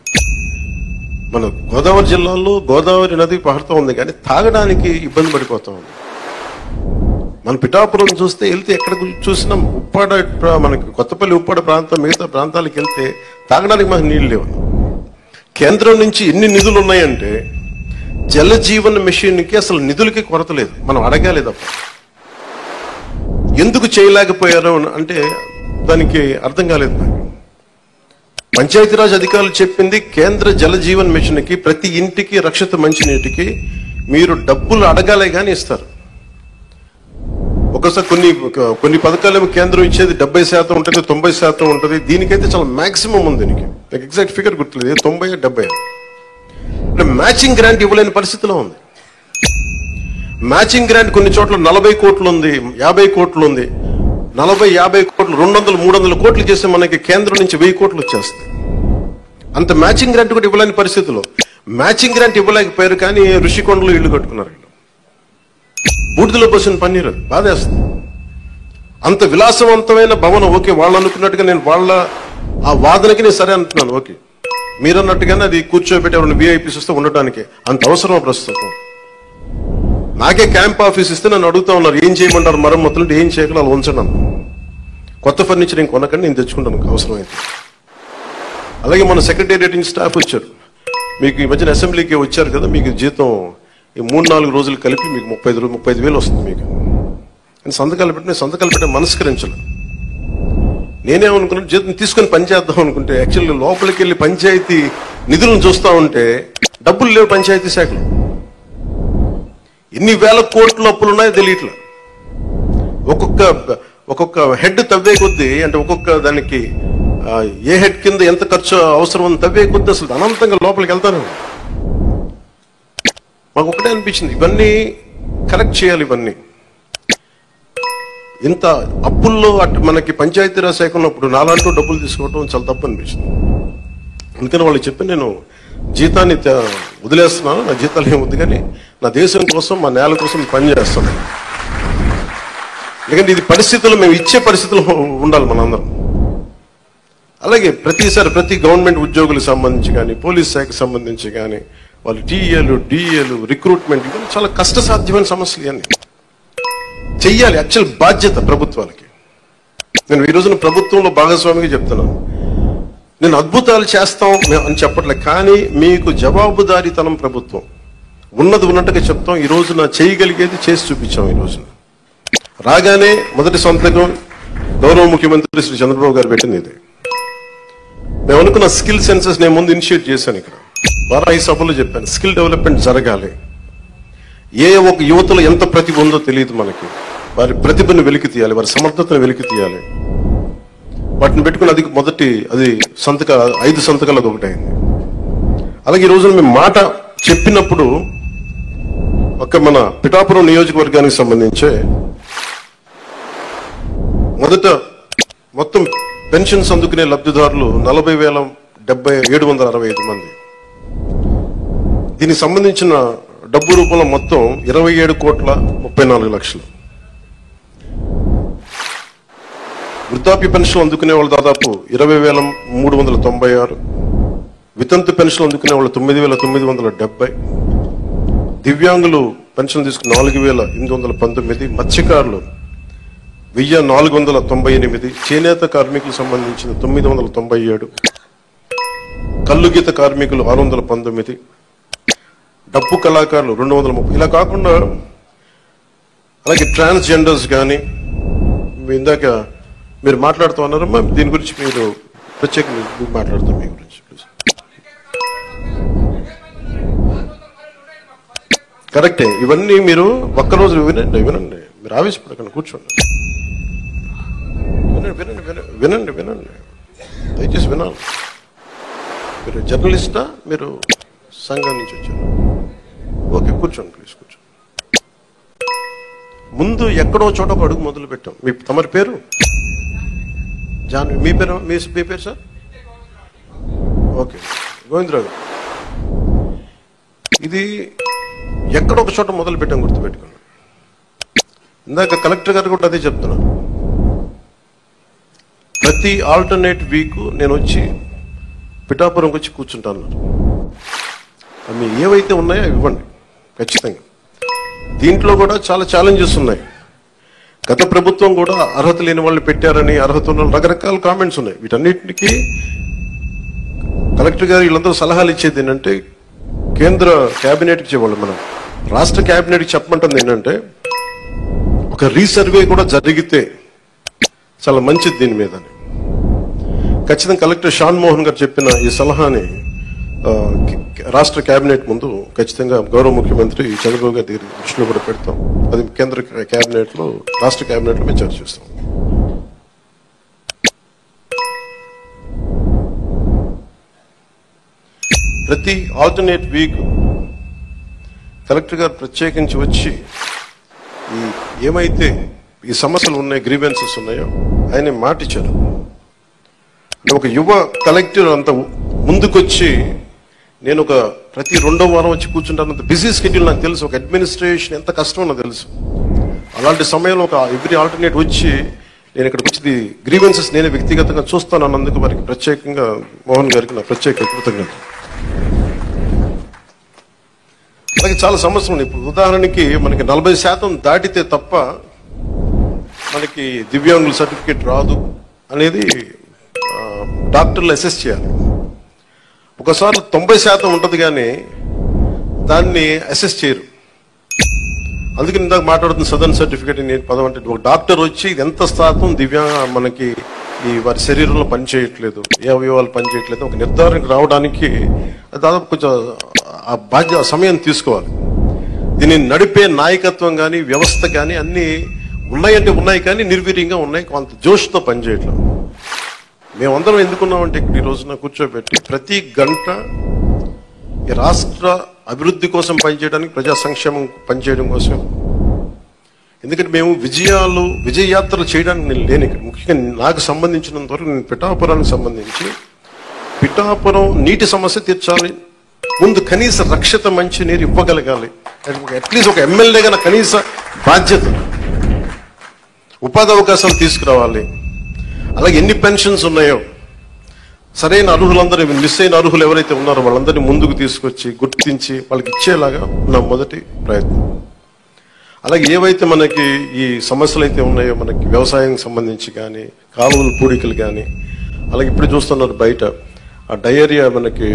మన గోదావరి జిల్లాలో గోదావరి నది పారుతూ ఉంది, కానీ తాగడానికి ఇబ్బంది పడిపోతా ఉంది. మన పిఠాపురం చూస్తే వెళ్తే ఎక్కడ చూసినా ఉప్పాడ, మనకి కొత్తపల్లి ఉప్పాడ ప్రాంతం, మిగతా ప్రాంతాలకు వెళ్తే తాగడానికి మనకు నీళ్లు లేవు. కేంద్రం నుంచి ఎన్ని నిధులు ఉన్నాయంటే జల జీవన్ మిషన్కి అసలు నిధులకి కొరత లేదు, మనం అడగాలి తప్ప. ఎందుకు చేయలేకపోయారు అంటే దానికి అర్థం కాలేదు నాకు. పంచాయతీరాజ్ అధికారులు చెప్పింది కేంద్ర జల జీవన్ మిషన్ కి ప్రతి ఇంటికి రక్షిత మంచినీటికి మీరు డబ్బులు అడగాలే కానీ ఇస్తారు. ఒకసారి కొన్ని పథకాలు కేంద్రం ఇచ్చేది 70% ఉంటుంది, 90% ఉంటుంది. దీనికైతే చాలా మాక్సిమం ఉంది. దీనికి నాకు ఎగ్జాక్ట్ ఫిగర్ గుర్తులేదు, 90-70. అంటే మ్యాచింగ్ గ్రాంట్ ఇవ్వలేని పరిస్థితిలో ఉంది. మ్యాచింగ్ గ్రాంట్ కొన్ని చోట్ల 40 కోట్లు ఉంది, 50 కోట్లు ఉంది. 40-50 కోట్లు 200-300 కోట్లు చేస్తే మనకి కేంద్రం నుంచి 1000 కోట్లు వచ్చేస్తాయి. అంత మ్యాచింగ్ గ్రాంట్ కూడా ఇవ్వలేని పరిస్థితిలో మ్యాచింగ్ గ్రాంట్ ఇవ్వలేకపోయారు, కానీ ఋషికొండలో ఇళ్లు కట్టుకున్నారు. బూడిదలో పోసిన పన్నీరు బాధేస్తుంది. అంత విలాసవంతమైన భవనం, ఓకే వాళ్ళు అనుకున్నట్టుగా నేను వాళ్ళ ఆ వాదనకి నేను సరే అంటున్నాను, ఓకే మీరన్నట్టుగానే అది కూర్చోబెట్టి ఎవరైనా విఐపీస్ వస్తే ఉండటానికి అంత అవసరం ప్రస్తుతం. నాకే క్యాంప్ ఆఫీస్ ఇస్తే నన్ను అడుగుతా ఉన్నారు ఏం చేయమంటారు మరమ్మతులు అంటే ఏం చేయగల అలా ఉంచండి. కొత్త ఫర్నిచర్ నేను కొనకండి, నేను తెచ్చుకుంటాను అవసరమైతే. అలాగే మన సెక్రటేరియట్ నుంచి స్టాఫ్ వచ్చారు. మీకు ఈ మధ్యన అసెంబ్లీకి వచ్చారు కదా, మీకు జీతం ఈ 3-4 రోజులు కలిపి మీకు 35,000 వస్తుంది మీకు. నేను సంతకాలు పెట్టే మనస్కరించాలి. నేనేమనుకున్నాను జీతం తీసుకొని పని చేద్దాం అనుకుంటే యాక్చువల్లీ లోపలికి వెళ్ళి పంచాయతీ నిధులను చూస్తా ఉంటే డబ్బులు లేవు. పంచాయతీ శాఖలో ఎన్ని వేల కోట్ల అప్పులు ఉన్నాయో తెలియట్లా. ఒక్కొక్క హెడ్ తవ్వే కొద్దీ, అంటే ఒక్కొక్క దానికి ఏ హెడ్ కింద ఎంత ఖర్చు అవసరం ఉంది తవ్వే కొద్దీ అసలు అనంతంగా లోపలికి వెళ్తాను. మాకు ఒకటే అనిపించింది, ఇవన్నీ కరెక్ట్ చేయాలి. ఇవన్నీ ఇంత అప్పుల్లో మనకి పంచాయతీరాజ్ శాఖ ఉన్నప్పుడు నాలాంటి డబ్బులు తీసుకోవడం చాలా తప్పు అనిపించింది. అందుకని వాళ్ళు చెప్పి నేను జీతాన్ని వదిలేస్తున్నాను, నా జీతాలు ఏమి వద్దు, కానీ నా దేశం కోసం మా నేల కోసం పని చేస్తాను. ఎందుకంటే ఇది పరిస్థితుల్లో మేము ఇచ్చే పరిస్థితుల్లో ఉండాలి మనందరం. అలాగే ప్రతి గవర్నమెంట్ ఉద్యోగులకు సంబంధించి కానీ, పోలీస్ శాఖకు సంబంధించి కానీ, వాళ్ళు టీఏలు డిఏలు రిక్రూట్మెంట్ ఇవన్నీ చాలా కష్టసాధ్యమైన సమస్యలు. ఇవన్నీ చెయ్యాలి, యాక్చువల్ బాధ్యత ప్రభుత్వాలకి. నేను ఈ రోజున ప్రభుత్వంలో భాగస్వామిగా చెప్తున్నాను, నేను అద్భుతాలు చేస్తాం అని చెప్పట్లేదు, కానీ మీకు జవాబుదారీతనం ప్రభుత్వం ఉన్నది ఉన్నట్టుగా చెప్తాం. ఈ రోజున చేయగలిగేది చేసి చూపించాం. ఈ రోజున రాగానే మొదటి సంతకం గౌరవ ముఖ్యమంత్రి శ్రీ చంద్రబాబు గారు పెట్టింది ఇదే. మేము అనుకున్న స్కిల్ సెన్సెస్ నేను ముందు ఇనిషియేట్ చేశాను. ఇక్కడ వారాహి సభలో చెప్పాను, స్కిల్ డెవలప్మెంట్ జరగాలి. ఏ ఒక యువతలో ఎంత ప్రతిభ ఉందో తెలియదు మనకి. వారి ప్రతిభను వెలికి తీయాలి, వారి సమర్థతను వెలికి తీయాలి. వాటిని పెట్టుకుని అది 5 సంతకాలు అది ఒకటైంది. అలాగే ఈ రోజున మేము మాట చెప్పినప్పుడు మన పిఠాపురం నియోజకవర్గానికి సంబంధించే మొత్తం పెన్షన్స్ అందుకునే లబ్ధిదారులు 40,765 మంది. దీనికి సంబంధించిన డబ్బు రూపంలో మొత్తం 27,34,00,000. వృద్ధాప్య పెన్షన్ అందుకునే వాళ్ళు దాదాపు 20,396. వితంతు పెన్షన్ అందుకునే వాళ్ళు 9,970. దివ్యాంగులు పెన్షన్ తీసుకుని 4,819. మత్స్యకారులు 1,498. చేనేత కార్మికులకు సంబంధించిన 997. కల్లుగీత కార్మికులు 619. డప్పు కళాకారులు 230. ఇలా కాకుండా అలాగే ట్రాన్స్జెండర్స్ కానీ, ఇందాక మీరు మాట్లాడుతూ ఉన్నారమ్మా, దీని గురించి మీరు ప్రత్యేకంగా మాట్లాడతాం మీ గురించి. కరెక్టే, ఇవన్నీ మీరు ఒక్కరోజు వినండి. మీరు ఆవేశపడకండి, కూర్చోండి, వినండి. దయచేసి వినాలి. మీరు జర్నలిస్టా, మీరు సంఘం నుంచి వచ్చారు? ఓకే, కూర్చోండి ప్లీజ్, కూర్చోండి. ముందు ఎక్కడో చోట ఒక అడుగు మొదలు పెట్టాం. తమరి పేరు జాన్, మీ పేరు సార్? ఓకే, గోవిందరావు గారు. ఇది ఎక్కడో ఒక చోట మొదలు పెట్టాం, గుర్తుపెట్టుకోండి. ఇందాక కలెక్టర్ గారు కూడా అదే చెప్తున్నారు. ప్రతి ఆల్టర్నేట్ వీక్ నేను వచ్చి పిఠాపురంకి వచ్చి కూర్చుంటాను. అవి ఏవైతే ఉన్నాయో అవి ఇవ్వండి ఖచ్చితంగా. దీంట్లో కూడా చాలా ఛాలెంజెస్ ఉన్నాయి. గత ప్రభుత్వం కూడా అర్హత లేని వాళ్ళు పెట్టారని, అర్హత ఉన్న రకరకాల కామెంట్స్ ఉన్నాయి. వీటన్నిటికీ కలెక్టర్ గారు వీళ్ళందరూ సలహాలు ఇచ్చేది ఏంటంటే, కేంద్ర క్యాబినెట్కి చెప్పాలి, మనం రాష్ట్ర క్యాబినెట్కి చెప్పమంటుంది ఏంటంటే, ఒక రీసర్వే కూడా జరిగితే చాలా మంచిది దీని మీద. ఖచ్చితంగా కలెక్టర్ షాన్ మోహన్ గారు చెప్పిన ఈ సలహాని రాష్ట్ర కేబినెట్ ముందు ఖచ్చితంగా గౌరవ ముఖ్యమంత్రి చంద్రబాబు గారి దగ్గర దృష్టిలో కూడా పెడతాం. అది కేంద్ర కేబినెట్ లో, రాష్ట్ర కేబినెట్ లో మేము చర్చిస్తాం. ప్రతి ఆల్టర్నేట్ వీక్ కలెక్టర్ గారు ప్రత్యేకించి వచ్చి ఏమైతే ఈ సమస్యలు ఉన్నాయి, గ్రీవెన్సెస్ ఉన్నాయో ఆయన మాట ఇచ్చారు. అంటే ఒక యువ కలెక్టర్ అంత ముందుకొచ్చి నేను ఒక ప్రతి 2వ వారం వచ్చి కూర్చుంటాను. బిజీ షెడ్యూల్ నాకు తెలుసు, ఒక అడ్మినిస్ట్రేషన్ ఎంత కష్టమో నాకు తెలుసు. అలాంటి సమయంలో ఒక ఎవ్రీ ఆల్టర్నేట్ వచ్చి నేను ఇక్కడికి వచ్చి గ్రీవెన్సెస్ నేనే వ్యక్తిగతంగా చూస్తాను అన్నందుకు వారికి ప్రత్యేకంగా మోహన్ గారికి నా ప్రత్యేక కృతజ్ఞత. అలాగే చాలా సమస్యలు ఉన్నాయి. ఇప్పుడు ఉదాహరణకి మనకి 40% దాటితే తప్ప మనకి దివ్యాంగుల సర్టిఫికేట్ రాదు అనేది డాక్టర్లు అసెస్ చేయాలి. ఒకసారి 90% ఉంటుంది కానీ దాన్ని అసెస్ చేయరు. అందుకని ఇందాక మాట్లాడుతున్న సదరన్ సర్టిఫికేట్ నేను పదం అంటే ఒక డాక్టర్ వచ్చి ఎంత శాతం మనకి ఈ వారి శరీరంలో పనిచేయట్లేదు, ఏ అవయవాలు పనిచేయట్లేదు ఒక నిర్ధారణకు రావడానికి దాదాపు కొంచెం ఆ సమయం తీసుకోవాలి. దీన్ని నడిపే నాయకత్వం కానీ వ్యవస్థ కానీ అన్ని ఉన్నాయంటే ఉన్నాయి కానీ నిర్వీర్యంగా ఉన్నాయి, కొంత జోష్తో పనిచేయట్లేదు. మేమందరం ఎందుకున్నామంటే ఇక్కడ ఈ రోజున కూర్చోబెట్టి ప్రతి గంట ఈ రాష్ట్ర అభివృద్ధి కోసం పనిచేయడానికి, ప్రజా సంక్షేమం పనిచేయడం కోసం. ఎందుకంటే మేము విజయయాత్రలు చేయడానికి నేను లేను ఇక్కడ. ముఖ్యంగా నాకు సంబంధించినంత వరకు నేను పిఠాపురానికి సంబంధించి పిఠాపురం నీటి సమస్య తీర్చాలి, ముందు కనీస రక్షిత మంచి నీరు ఇవ్వగలగాలి, అట్లీస్ట్ ఒక ఎమ్మెల్యేగా నా కనీస బాధ్యత, ఉపాధి అవకాశాలు తీసుకురావాలి. అలాగే ఎన్ని పెన్షన్స్ ఉన్నాయో సరైన అర్హులందరూ, మిస్ అయిన అర్హులు ఎవరైతే ఉన్నారో వాళ్ళందరినీ ముందుకు తీసుకొచ్చి గుర్తించి వాళ్ళకి ఇచ్చేలాగా నా మొదటి ప్రయత్నం. అలాగే ఏవైతే మనకి ఈ సమస్యలు అయితే ఉన్నాయో మనకి వ్యవసాయానికి సంబంధించి కానీ, కాలువల పూడికలు కానీ, అలాగే ఇప్పుడు చూస్తున్నారు బయట ఆ డయేరియా మనకి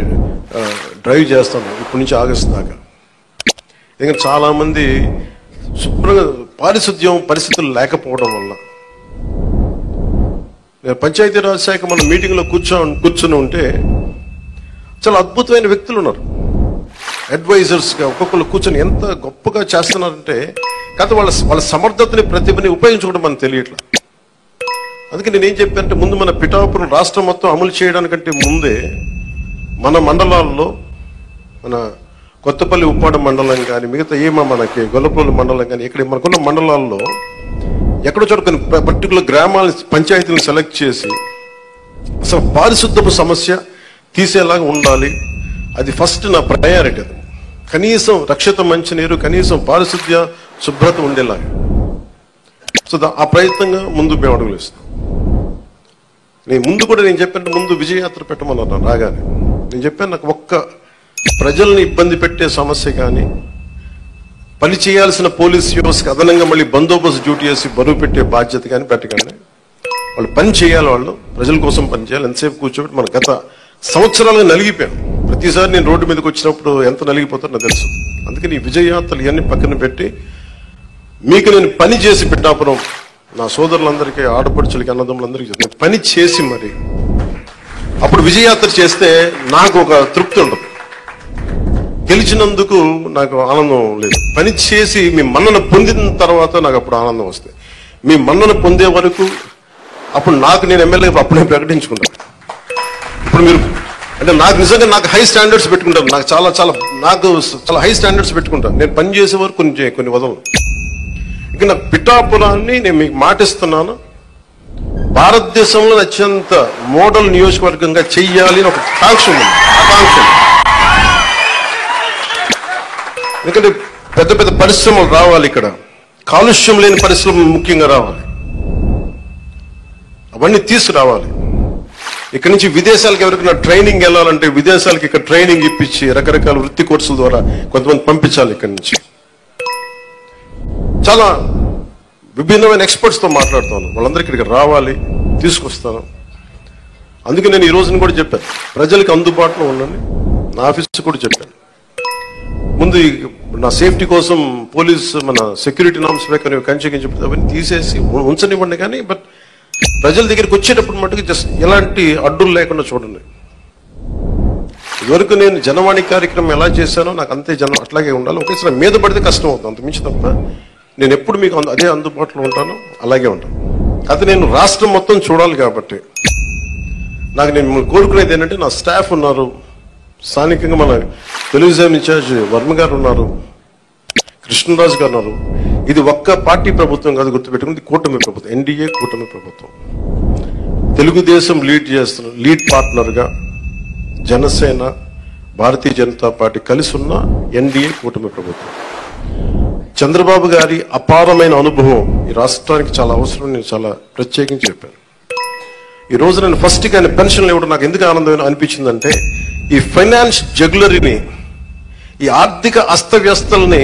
డ్రైవ్ చేస్తాము ఇప్పటి నుంచి ఆగస్టు దాకా. ఎందుకంటే చాలా మంది శుభ్రంగా పారిశుద్ధ్యం పరిస్థితులు లేకపోవడం వల్ల. పంచాయతీరాజ్ శాఖ మన మీటింగ్లో కూర్చొని ఉంటే చాలా అద్భుతమైన వ్యక్తులు ఉన్నారు, అడ్వైజర్స్గా ఒక్కొక్కరు కూర్చొని ఎంత గొప్పగా చేస్తున్నారంటే, కాకపోతే వాళ్ళ సమర్థతని ప్రతిభని ఉపయోగించుకోవడం మనకు తెలియట్లా. అందుకే నేనేం చెప్పానంటే ముందు మన పిఠాపురం రాష్ట్రం మొత్తం అమలు చేయడానికంటే ముందే మన మండలాల్లో, మన కొత్తపల్లి ఉప్పాడ మండలం కానీ మిగతా మనకి గొల్లపల్లి మండలం కానీ ఇక్కడ మనకున్న మండలాల్లో ఎక్కడో చోట కొన్ని పర్టికులర్ గ్రామాల పంచాయతీలను సెలెక్ట్ చేసి అసలు పారిశుద్ధపు సమస్య తీసేలాగా ఉండాలి. అది ఫస్ట్ నా ప్రయారిటీ. అది కనీసం రక్షిత మంచినీరు, కనీసం పారిశుద్ధ్య శుభ్రత ఉండేలాగా. సో ఆ ప్రయత్నంగా ముందు మేము అడుగులు ఇస్తాం. నేను చెప్పాను ముందు విజయయాత్ర పెట్టమన్నారు రాగానే. నేను చెప్పాను నాకు ఒక్క ప్రజల్ని ఇబ్బంది పెట్టే సమస్య కానీ, పని చేయాల్సిన పోలీస్ వ్యవస్థకు అదనంగా మళ్ళీ బందోబస్తు డ్యూటీ చేసి బరువు పెట్టే బాధ్యత కానీ పెట్టకండి. వాళ్ళు పని చేయాలి, వాళ్ళు ప్రజల కోసం పని చేయాలి. ఎంతసేపు కూర్చోబెట్టి మన గత సంవత్సరాలుగా నలిగిపోయాను. ప్రతిసారి నేను రోడ్డు మీదకి వచ్చినప్పుడు ఎంత నలిగిపోతారో నాకు తెలుసు. అందుకని ఈ విజయయాత్రలు ఇవన్నీ పక్కన పెట్టి మీకు నేను పని చేసి పిఠాపురం నా సోదరులందరికీ, ఆడపడుచులకి, అన్నదమ్ములందరికీ పని చేసి మరి అప్పుడు విజయయాత్ర చేస్తే నాకు ఒక తృప్తి ఉండదు. గెలిచినందుకు నాకు ఆనందం లేదు. పని చేసి మీ మన్నన పొందిన తర్వాత నాకు అప్పుడు ఆనందం వస్తుంది. మీ మన్నన పొందే వరకు అప్పుడు నేను ఎమ్మెల్యే అప్పుడే ప్రకటించుకుంటాను. ఇప్పుడు మీరు అంటే నాకు నిజంగా నాకు హై స్టాండర్డ్స్ పెట్టుకుంటాను. నాకు చాలా హై స్టాండర్డ్స్ పెట్టుకుంటాను. నేను పని చేసే వరకు కొన్ని వదలను. ఇక నా పిఠాపురాన్ని నేను మీకు మాటిస్తున్నాను, భారతదేశంలో అత్యంత మోడల్ నియోజకవర్గంగా చెయ్యాలి అని ఒక ఆకాంక్ష ఉంది. ఎందుకంటే పెద్ద పెద్ద పరిశ్రమలు రావాలి, ఇక్కడ కాలుష్యం లేని పరిశ్రమలు ముఖ్యంగా రావాలి, అవన్నీ తీసుకురావాలి. ఇక్కడ నుంచి విదేశాలకు ఎవరికైనా ట్రైనింగ్ వెళ్ళాలంటే విదేశాలకు ఇక్కడ ట్రైనింగ్ ఇప్పించి రకరకాల వృత్తి కోర్సుల ద్వారా కొంతమంది పంపించాలి. ఇక్కడి నుంచి చాలా విభిన్నమైన ఎక్స్పర్ట్స్తో మాట్లాడుతాను, వాళ్ళందరికీ ఇక్కడ రావాలి, తీసుకొస్తాను. అందుకే నేను ఈ రోజున కూడా చెప్పాను, ప్రజలకు అందుబాటులో ఉండండి. నా ఆఫీస్ కూడా చెప్పాను, ముందు నా సేఫ్టీ కోసం పోలీస్ మన సెక్యూరిటీ నామ్స్ ప్రకారం కంచె అవన్నీ తీసేసి ఉంచనివ్వండి, కానీ బట్ ప్రజల దగ్గరికి వచ్చేటప్పుడు మటుకు జస్ట్ ఎలాంటి అడ్డులు లేకుండా చూడండి. ఇదివరకు నేను జనవాణి కార్యక్రమం ఎలా చేశానో నాకు అంతే జనం అట్లాగే ఉండాలి. ఒకేసారి మీద పడితే కష్టం అవుతుంది, అంత మించి తప్ప నేను ఎప్పుడు మీకు అదే అందుబాటులో ఉంటాను, అలాగే ఉంటాను. అది నేను రాష్ట్రం మొత్తం చూడాలి కాబట్టి నాకు నేను కోరుకునేది ఏంటంటే నా స్టాఫ్ ఉన్నారు, స్థానికంగా మన తెలుగుదేశం ఇన్ఛార్జ్ వర్మ గారు ఉన్నారు, కృష్ణరాజు గారు ఉన్నారు. ఇది ఒక్క పార్టీ ప్రభుత్వం కాదు, గుర్తుపెట్టుకుంది కూటమి ప్రభుత్వం, ఎన్డీఏ కూటమి ప్రభుత్వం. తెలుగుదేశం లీడ్ పార్ట్నర్గా జనసేన, భారతీయ జనతా పార్టీ కలిసి ఉన్న ఎన్డీఏ కూటమి ప్రభుత్వం. చంద్రబాబు గారి అపారమైన అనుభవం ఈ రాష్ట్రానికి చాలా అవసరం. నేను చాలా ప్రత్యేకించి చెప్పాను. ఈ రోజు నేను ఫస్ట్ ఆయన పెన్షన్లు ఇవ్వడం నాకు ఎందుకు ఆనందం అనిపించిందంటే, ఈ ఫైనాన్స్ జగ్యులరీని, ఈ ఆర్థిక అస్తవ్యస్తల్ని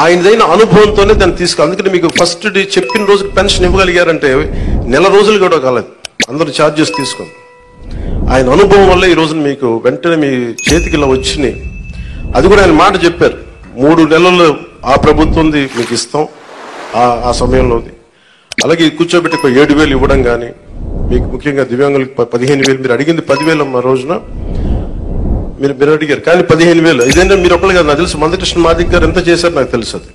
ఆయనదైన అనుభవంతోనే దాన్ని అందుకని మీకు ఫస్ట్ డే చెప్పిన రోజు పెన్షన్ ఇవ్వగలిగారంటే నెల రోజులు కూడా కాలేదు, అందరూ ఛార్జెస్ తీసుకుని. ఆయన అనుభవం వల్ల ఈ రోజు మీకు వెంటనే మీ చేతికి ఇలా వచ్చినాయి. అది కూడా ఆయన మాట చెప్పారు, 3 నెలలు ఆ ప్రభుత్వంది మీకు ఇస్తాం ఆ సమయంలోది. అలాగే కూర్చోబెట్టి 7,000 ఇవ్వడం కానీ, మీకు ముఖ్యంగా దివ్యాంగులకు 15,000, మీరు అడిగింది 10,000 ఆ రోజున మీరు అడిగారు, కానీ 15,000 ఇదేంటే మీరు ఒకళ్ళు కాదు, నాకు తెలుసు మందకృష్ణ మాదిక్ గారు ఎంత చేశారు నాకు తెలుసు. అది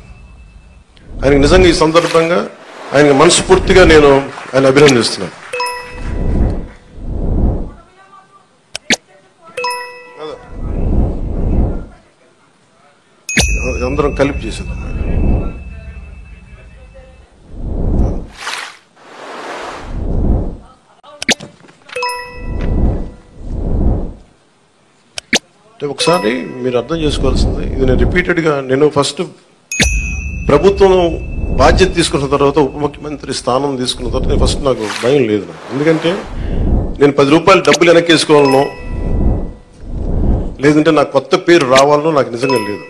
ఆయనకు నిజంగా ఈ సందర్భంగా ఆయనకు మనస్ఫూర్తిగా నేను ఆయన అభినందిస్తున్నాను. అందరం కలిపి చేసేద్దాం. ఒకసారి మీరు అర్థం చేసుకోవాల్సింది, ఇది నేను రిపీటెడ్గా నేను ఫస్ట్ ప్రభుత్వం బాధ్యత తీసుకున్న తర్వాత, ఉప ముఖ్యమంత్రి స్థానం తీసుకున్న తర్వాత నేను ఫస్ట్ నాకు భయం లేదు. ఎందుకంటే నేను 10 రూపాయలు డబ్బులు వెనక్కేసుకోవాలనో లేదంటే నాకు కొత్త పేరు రావాలనో నాకు నిజంగా లేదు.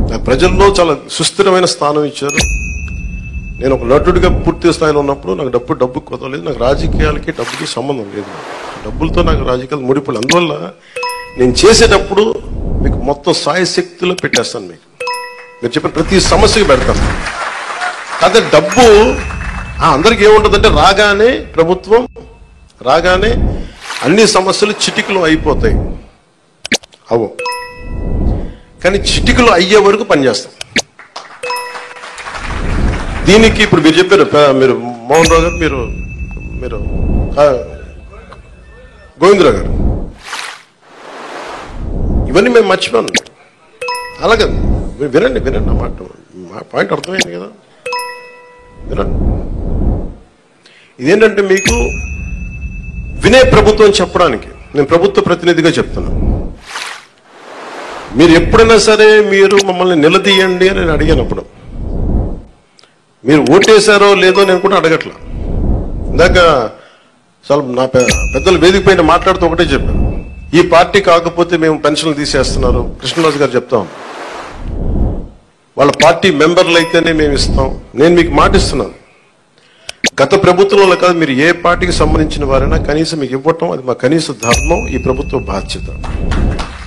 నాకు ప్రజల్లో చాలా సుస్థిరమైన స్థానం ఇచ్చారు. నేను ఒక నటుడిగా పూర్తి స్థాయిలో ఉన్నప్పుడు నాకు డబ్బు కొదలేదు. నాకు రాజకీయాలకి డబ్బుకి సంబంధం లేదు. డబ్బులతో నాకు రాజకీయాలు ముడిపడి, అందువల్ల నేను చేసేటప్పుడు మీకు మొత్తం సాయశక్తిలో పెట్టేస్తాను. మీరు చెప్పిన ప్రతి సమస్యకి పెడతాను. కాదు డబ్బు అందరికి ఏముంటుందంటే, ప్రభుత్వం రాగానే అన్ని సమస్యలు చిటికలో అయిపోతాయి. అవు కానీ చిటికలో అయ్యే వరకు పనిచేస్తాం. దీనికి ఇప్పుడు మీరు చెప్పారు, మీరు మోహన్ రావు గారు, మీరు గోవిందరావు గారు, ఇవన్నీ మేము మర్చిపోయాను. అలాగే వినండి మాట, మా పాయింట్ అర్థమైంది కదా, వినండి. ఇదేంటంటే మీకు వినే ప్రభుత్వం చెప్పడానికి నేను ప్రభుత్వ ప్రతినిధిగా చెప్తున్నాను. మీరు ఎప్పుడైనా సరే మీరు మమ్మల్ని నిలదీయండి అని నేను అడిగానప్పుడు, మీరు ఓటేశారో లేదో నేను కూడా అడగట్లా. ఇందాక చాలా నా పెద్దలు వేదిక పైన మాట్లాడుతూ ఒకటే చెప్పాను, ఈ పార్టీ కాకపోతే మేము పెన్షన్లు తీసేస్తున్నారు. కృష్ణరాజు గారు చెప్తాం, వాళ్ళ పార్టీ మెంబర్లు అయితేనే మేము ఇస్తాం. నేను మీకు మాటిస్తున్నాను, గత ప్రభుత్వంలో కాదు, మీరు ఏ పార్టీకి సంబంధించిన వారైనా కనీసం మీకు ఇవ్వటం అది మా కనీస ధర్మం, ఈ ప్రభుత్వ బాధ్యత.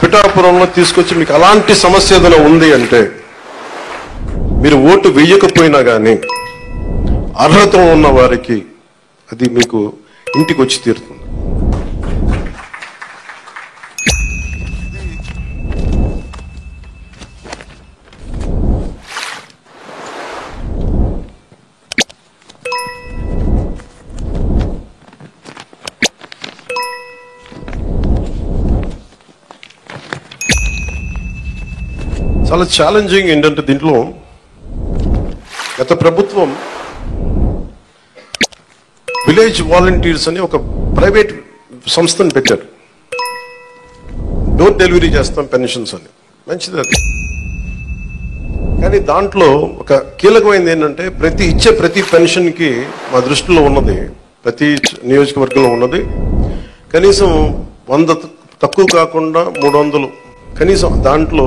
పిఠాపురంలో తీసుకొచ్చి మీకు అలాంటి సమస్య ఏదైనా ఉంది అంటే మీరు ఓటు వేయకపోయినా కానీ అర్హత ఉన్న వారికి అది మీకు ఇంటికి వచ్చి తీరుతుంది. చాలా ఛాలెంజింగ్ ఏంటంటే, దీంట్లో గత ప్రభుత్వం విలేజ్ వాలంటీర్స్ అని ఒక ప్రైవేట్ సంస్థను పెట్టారు. డోర్ డెలివరీ చేస్తాం పెన్షన్స్ అని, మంచిది అది. కానీ దాంట్లో ఒక కీలకమైనది ఏంటంటే, ప్రతి పెన్షన్కి మా దృష్టిలో ఉన్నది, ప్రతి నియోజకవర్గంలో ఉన్నది కనీసం 100 తక్కువ కాకుండా 300 కనీసం దాంట్లో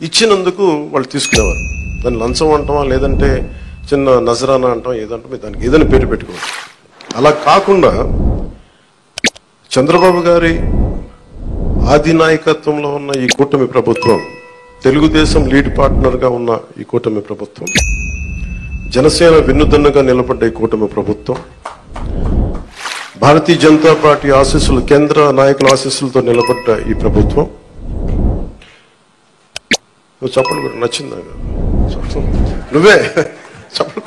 ఇచ్చినందుకు వాళ్ళు తీసుకునేవారు. దాన్ని లంచం అంటామా, లేదంటే చిన్న నజరానా అంటాం, ఏదంటే దానికి ఏదైనా పేరు పెట్టుకోవచ్చు. అలా కాకుండా చంద్రబాబు గారి ఆధినాయకత్వంలో ఉన్న ఈ కూటమి ప్రభుత్వం, తెలుగుదేశం లీడ్ పార్ట్నర్గా ఉన్న ఈ కూటమి ప్రభుత్వం, జనసేన వెన్నుదన్నుగా నిలబడ్డ ఈ కూటమి ప్రభుత్వం, భారతీయ జనతా పార్టీ ఆశీస్సులు, కేంద్ర నాయకుల ఆశీస్సులతో నిలబడ్డ ఈ ప్రభుత్వం. నువ్వు చప్పలు కూడా నచ్చిందా? నువ్వే చప్పలు,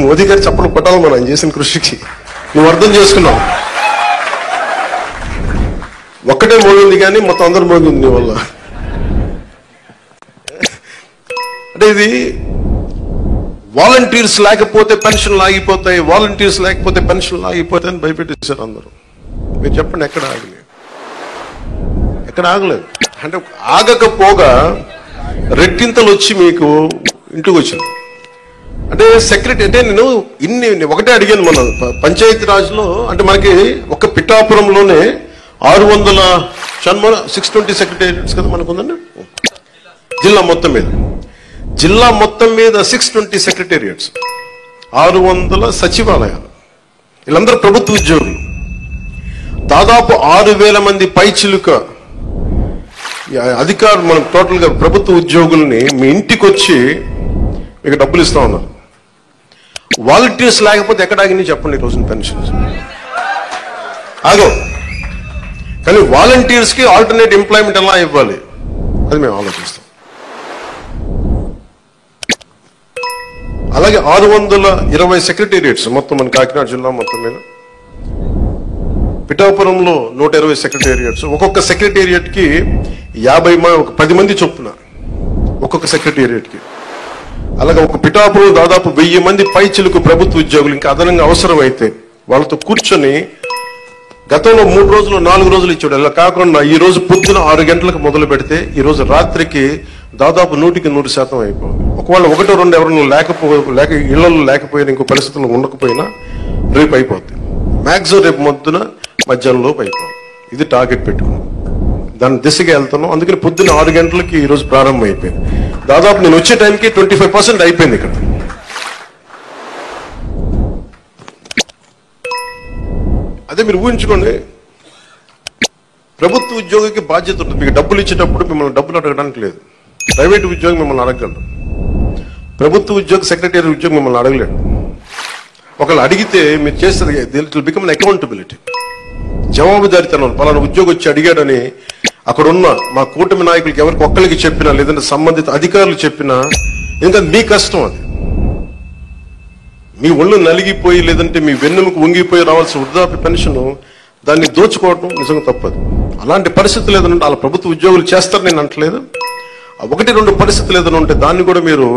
మోదీ గారు చప్పలు కొట్టాలి మనం చేసిన కృషికి. నువ్వు అర్థం చేసుకున్నావు. ఒక్కటే మోగింది కానీ మొత్తం అందరూ మోగింది నీ వల్ల. అంటే ఇది వాలంటీర్స్ లేకపోతే పెన్షన్లు ఆగిపోతాయి, వాలంటీర్స్ లేకపోతే పెన్షన్లు ఆగిపోతాయి అని భయపెట్టేశారు అందరూ. మీరు చెప్పండి, ఎక్కడ ఆగలేదు? ఎక్కడ ఆగలేదు. అంటే ఆగకపోగా రెట్టింతలు వచ్చి మీకు ఇంటికి వచ్చింది. అంటే సెక్రటరీ అంటే నేను ఒకటే అడిగాను మన పంచాయతీ రాజ్లో. అంటే మనకి ఒక పిఠాపురంలోనే 620 సెక్రటేరియట్స్ కదా మనకు ఉందండి. జిల్లా మొత్తం మీద 620 సెక్రటేరియట్స్, 600 సచివాలయాలు. వీళ్ళందరూ ప్రభుత్వ ఉద్యోగులు. దాదాపు 6,000 మంది పైచిలుక అధికారులు, మనం టోటల్ గా ప్రభుత్వ ఉద్యోగుల్ని మీ ఇంటికి వచ్చి మీకు డబ్బులు ఇస్తా ఉన్నారు. వాలంటీర్స్ లేకపోతే ఎక్కడ ఆగింది చెప్పండి ఈ రోజున పెన్షన్స్? ఆగో. కానీ వాలంటీర్స్ కి ఆల్టర్నేట్ ఎంప్లాయ్మెంట్ ఎలా ఇవ్వాలి అది మేము ఆలోచిస్తాం. అలాగే 620 సెక్రటేరియట్స్ మొత్తం మన కాకినాడ జిల్లా మొత్తం మీద. పిఠాపురంలో 120 సెక్రటేరియట్స్. ఒక్కొక్క సెక్రటేరియట్ కి 10 మంది చొప్పున ఒక్కొక్క సెక్రటేరియట్ కి. అలాగే ఒక పిఠాపురం దాదాపు 1000 మంది పైచిలుకు ప్రభుత్వ ఉద్యోగులు ఇంకా అదనంగా అవసరమైతే వాళ్ళతో కూర్చొని గతంలో 3 రోజులు 4 రోజులు ఇచ్చాడు. అలా కాకుండా ఈ రోజు పొద్దున 6 గంటలకు మొదలు పెడితే ఈ రోజు రాత్రికి దాదాపు 100% అయిపోయింది. ఒకవేళ 1-2 ఎవరైనా లేక ఇళ్లలో లేకపోయినా, ఇంకో పరిస్థితుల్లో ఉండకపోయినా రేపు అయిపోద్ది. మ్యాక్సిమం రేపు పొద్దున మధ్యాహ్నంలోపు అయిపోయింది. ఇది టార్గెట్ పెట్టుకున్నాం, దాని దిశగా వెళ్తున్నాం. అందుకని పొద్దున్న 6 గంటలకి ఈ రోజు ప్రారంభం అయిపోయింది. దాదాపు నేను వచ్చే టైంకి 25% అయిపోయింది ఇక్కడ. అదే మీరు ఊహించుకోండి, ప్రభుత్వ ఉద్యోగికి బాధ్యత ఉంటుంది. మీకు డబ్బులు ఇచ్చేటప్పుడు మిమ్మల్ని డబ్బులు అడగడానికి లేదు. ప్రైవేట్ ఉద్యోగం మిమ్మల్ని అడగలడు. ప్రభుత్వ ఉద్యోగ సెక్రటరీ ఉద్యోగం మిమ్మల్ని అడగలేడు. ఒకళ్ళు అడిగితే మీరు చేస్తారు, దిల్ బికమ్ అకౌంటబిలిటీ, జవాబుదారీతనం. పలానా ఉద్యోగం వచ్చి అడిగాడని అక్కడున్న మా కూటమి నాయకులకి ఎవరికి ఒక్కరికి చెప్పినా, లేదంటే సంబంధిత అధికారులు చెప్పినా, ఎందుకంటే మీ కష్టం అది. మీ ఒళ్ళు నలిగిపోయి లేదంటే మీ వెన్నెముకు వంగిపోయి రావాల్సిన వృద్ధాప్య పెన్షన్ దాన్ని దోచుకోవడం నిజంగా తప్పదు. అలాంటి పరిస్థితులు ఏదైనా వాళ్ళ ప్రభుత్వ ఉద్యోగులు చేస్తారు నేను అంటలేదు. 1-2 పరిస్థితులు ఏదైనా ఉంటే దాన్ని కూడా మీరు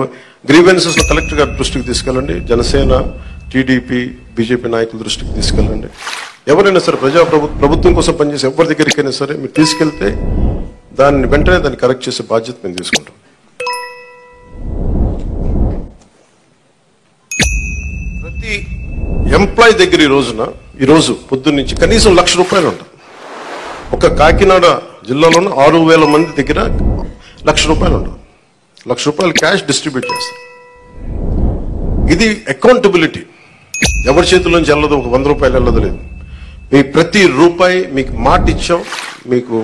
గ్రీవెన్సెస్ లో కలెక్టర్ గారి దృష్టికి తీసుకెళ్ళండి. జనసేన, టీడీపీ, బీజేపీ నాయకుల దృష్టికి తీసుకెళ్ళండి. ఎవరైనా సరే ప్రభుత్వం కోసం పనిచేసే ఎవరి దగ్గరికైనా సరే మీరు తీసుకెళ్తే దాన్ని వెంటనే దాన్ని కరెక్ట్ చేసే బాధ్యత మేము తీసుకుంటాం. ప్రతి ఎంప్లాయీ దగ్గర ఈ రోజు పొద్దున్న నుంచి కనీసం ₹1,00,000 ఉంటుంది. ఒక కాకినాడ జిల్లాలోనే 6,000 మంది దగ్గర ₹1,00,000 ఉంటుంది. ₹1,00,000 క్యాష్ డిస్ట్రిబ్యూట్ చేస్తారు. ఇది అకౌంటబిలిటీ. ఎవరి చేతుల్లోంచి వెళ్ళదు, ఒక ₹100 వెళ్ళదు లేదు. మీ ప్రతి రూపాయి మీకు మాట ఇచ్చాం, మీకు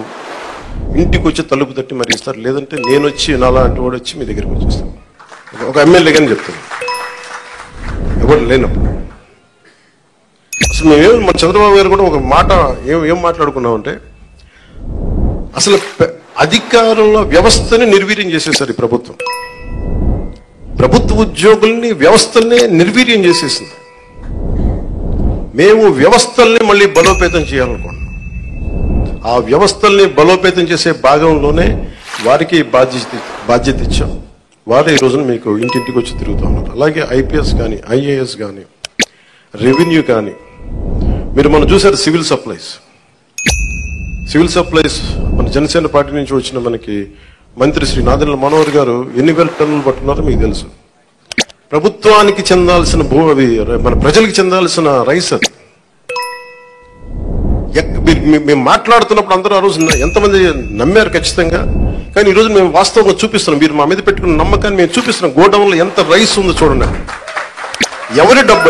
ఇంటికి వచ్చి తలుపు తట్టి మరి ఇస్తారు. లేదంటే నేను వచ్చి నాలాంటి వాడు వచ్చి మీ దగ్గరికి వచ్చేస్తాను. ఒక ఎమ్మెల్యే కానీ చెప్తాను, ఎవరు లేనప్పుడు. అసలు మేమేం మన చంద్రబాబు గారు కూడా ఒక మాట ఏం మాట్లాడుకున్నామంటే, అసలు అధికారుల వ్యవస్థని నిర్వీర్యం చేసేసారు ఈ ప్రభుత్వం. ప్రభుత్వ ఉద్యోగుల్ని, వ్యవస్థల్ని నిర్వీర్యం చేసేసింది. మేము వ్యవస్థల్ని మళ్ళీ బలోపేతం చేయాలనుకుంటున్నాం. ఆ వ్యవస్థల్ని బలోపేతం చేసే భాగంలోనే వారికి బాధ్యత ఇచ్చాం. వారే ఈ రోజున మీకు ఇంటింటికి వచ్చి తిరుగుతూ ఉన్నారు. అలాగే ఐపీఎస్ కానీ, ఐఏఎస్ కానీ, రెవెన్యూ కానీ. మీరు మనం చూసారు సివిల్ సప్లైస్ మన జనసేన పార్టీ నుంచి వచ్చిన మనకి మంత్రి శ్రీ నాదెండ్ల మనోహర్ గారు ఎన్ని వేల టన్నులు పట్టుకున్నారో మీకు తెలుసు. ప్రభుత్వానికి చెందాల్సిన అది మన ప్రజలకు చెందాల్సిన రైస్ అది. మేము మాట్లాడుతున్నప్పుడు అందరూ ఆ రోజు ఎంతమంది నమ్మారు ఖచ్చితంగా. కానీ ఈరోజు మేము వాస్తవంగా చూపిస్తున్నాం. మీరు మా మీద పెట్టుకున్న నమ్మకాన్ని మేము చూపిస్తున్నాం. గోడౌన్ లో ఎంత రైస్ ఉందో చూడండి. ఎవరి డబ్బు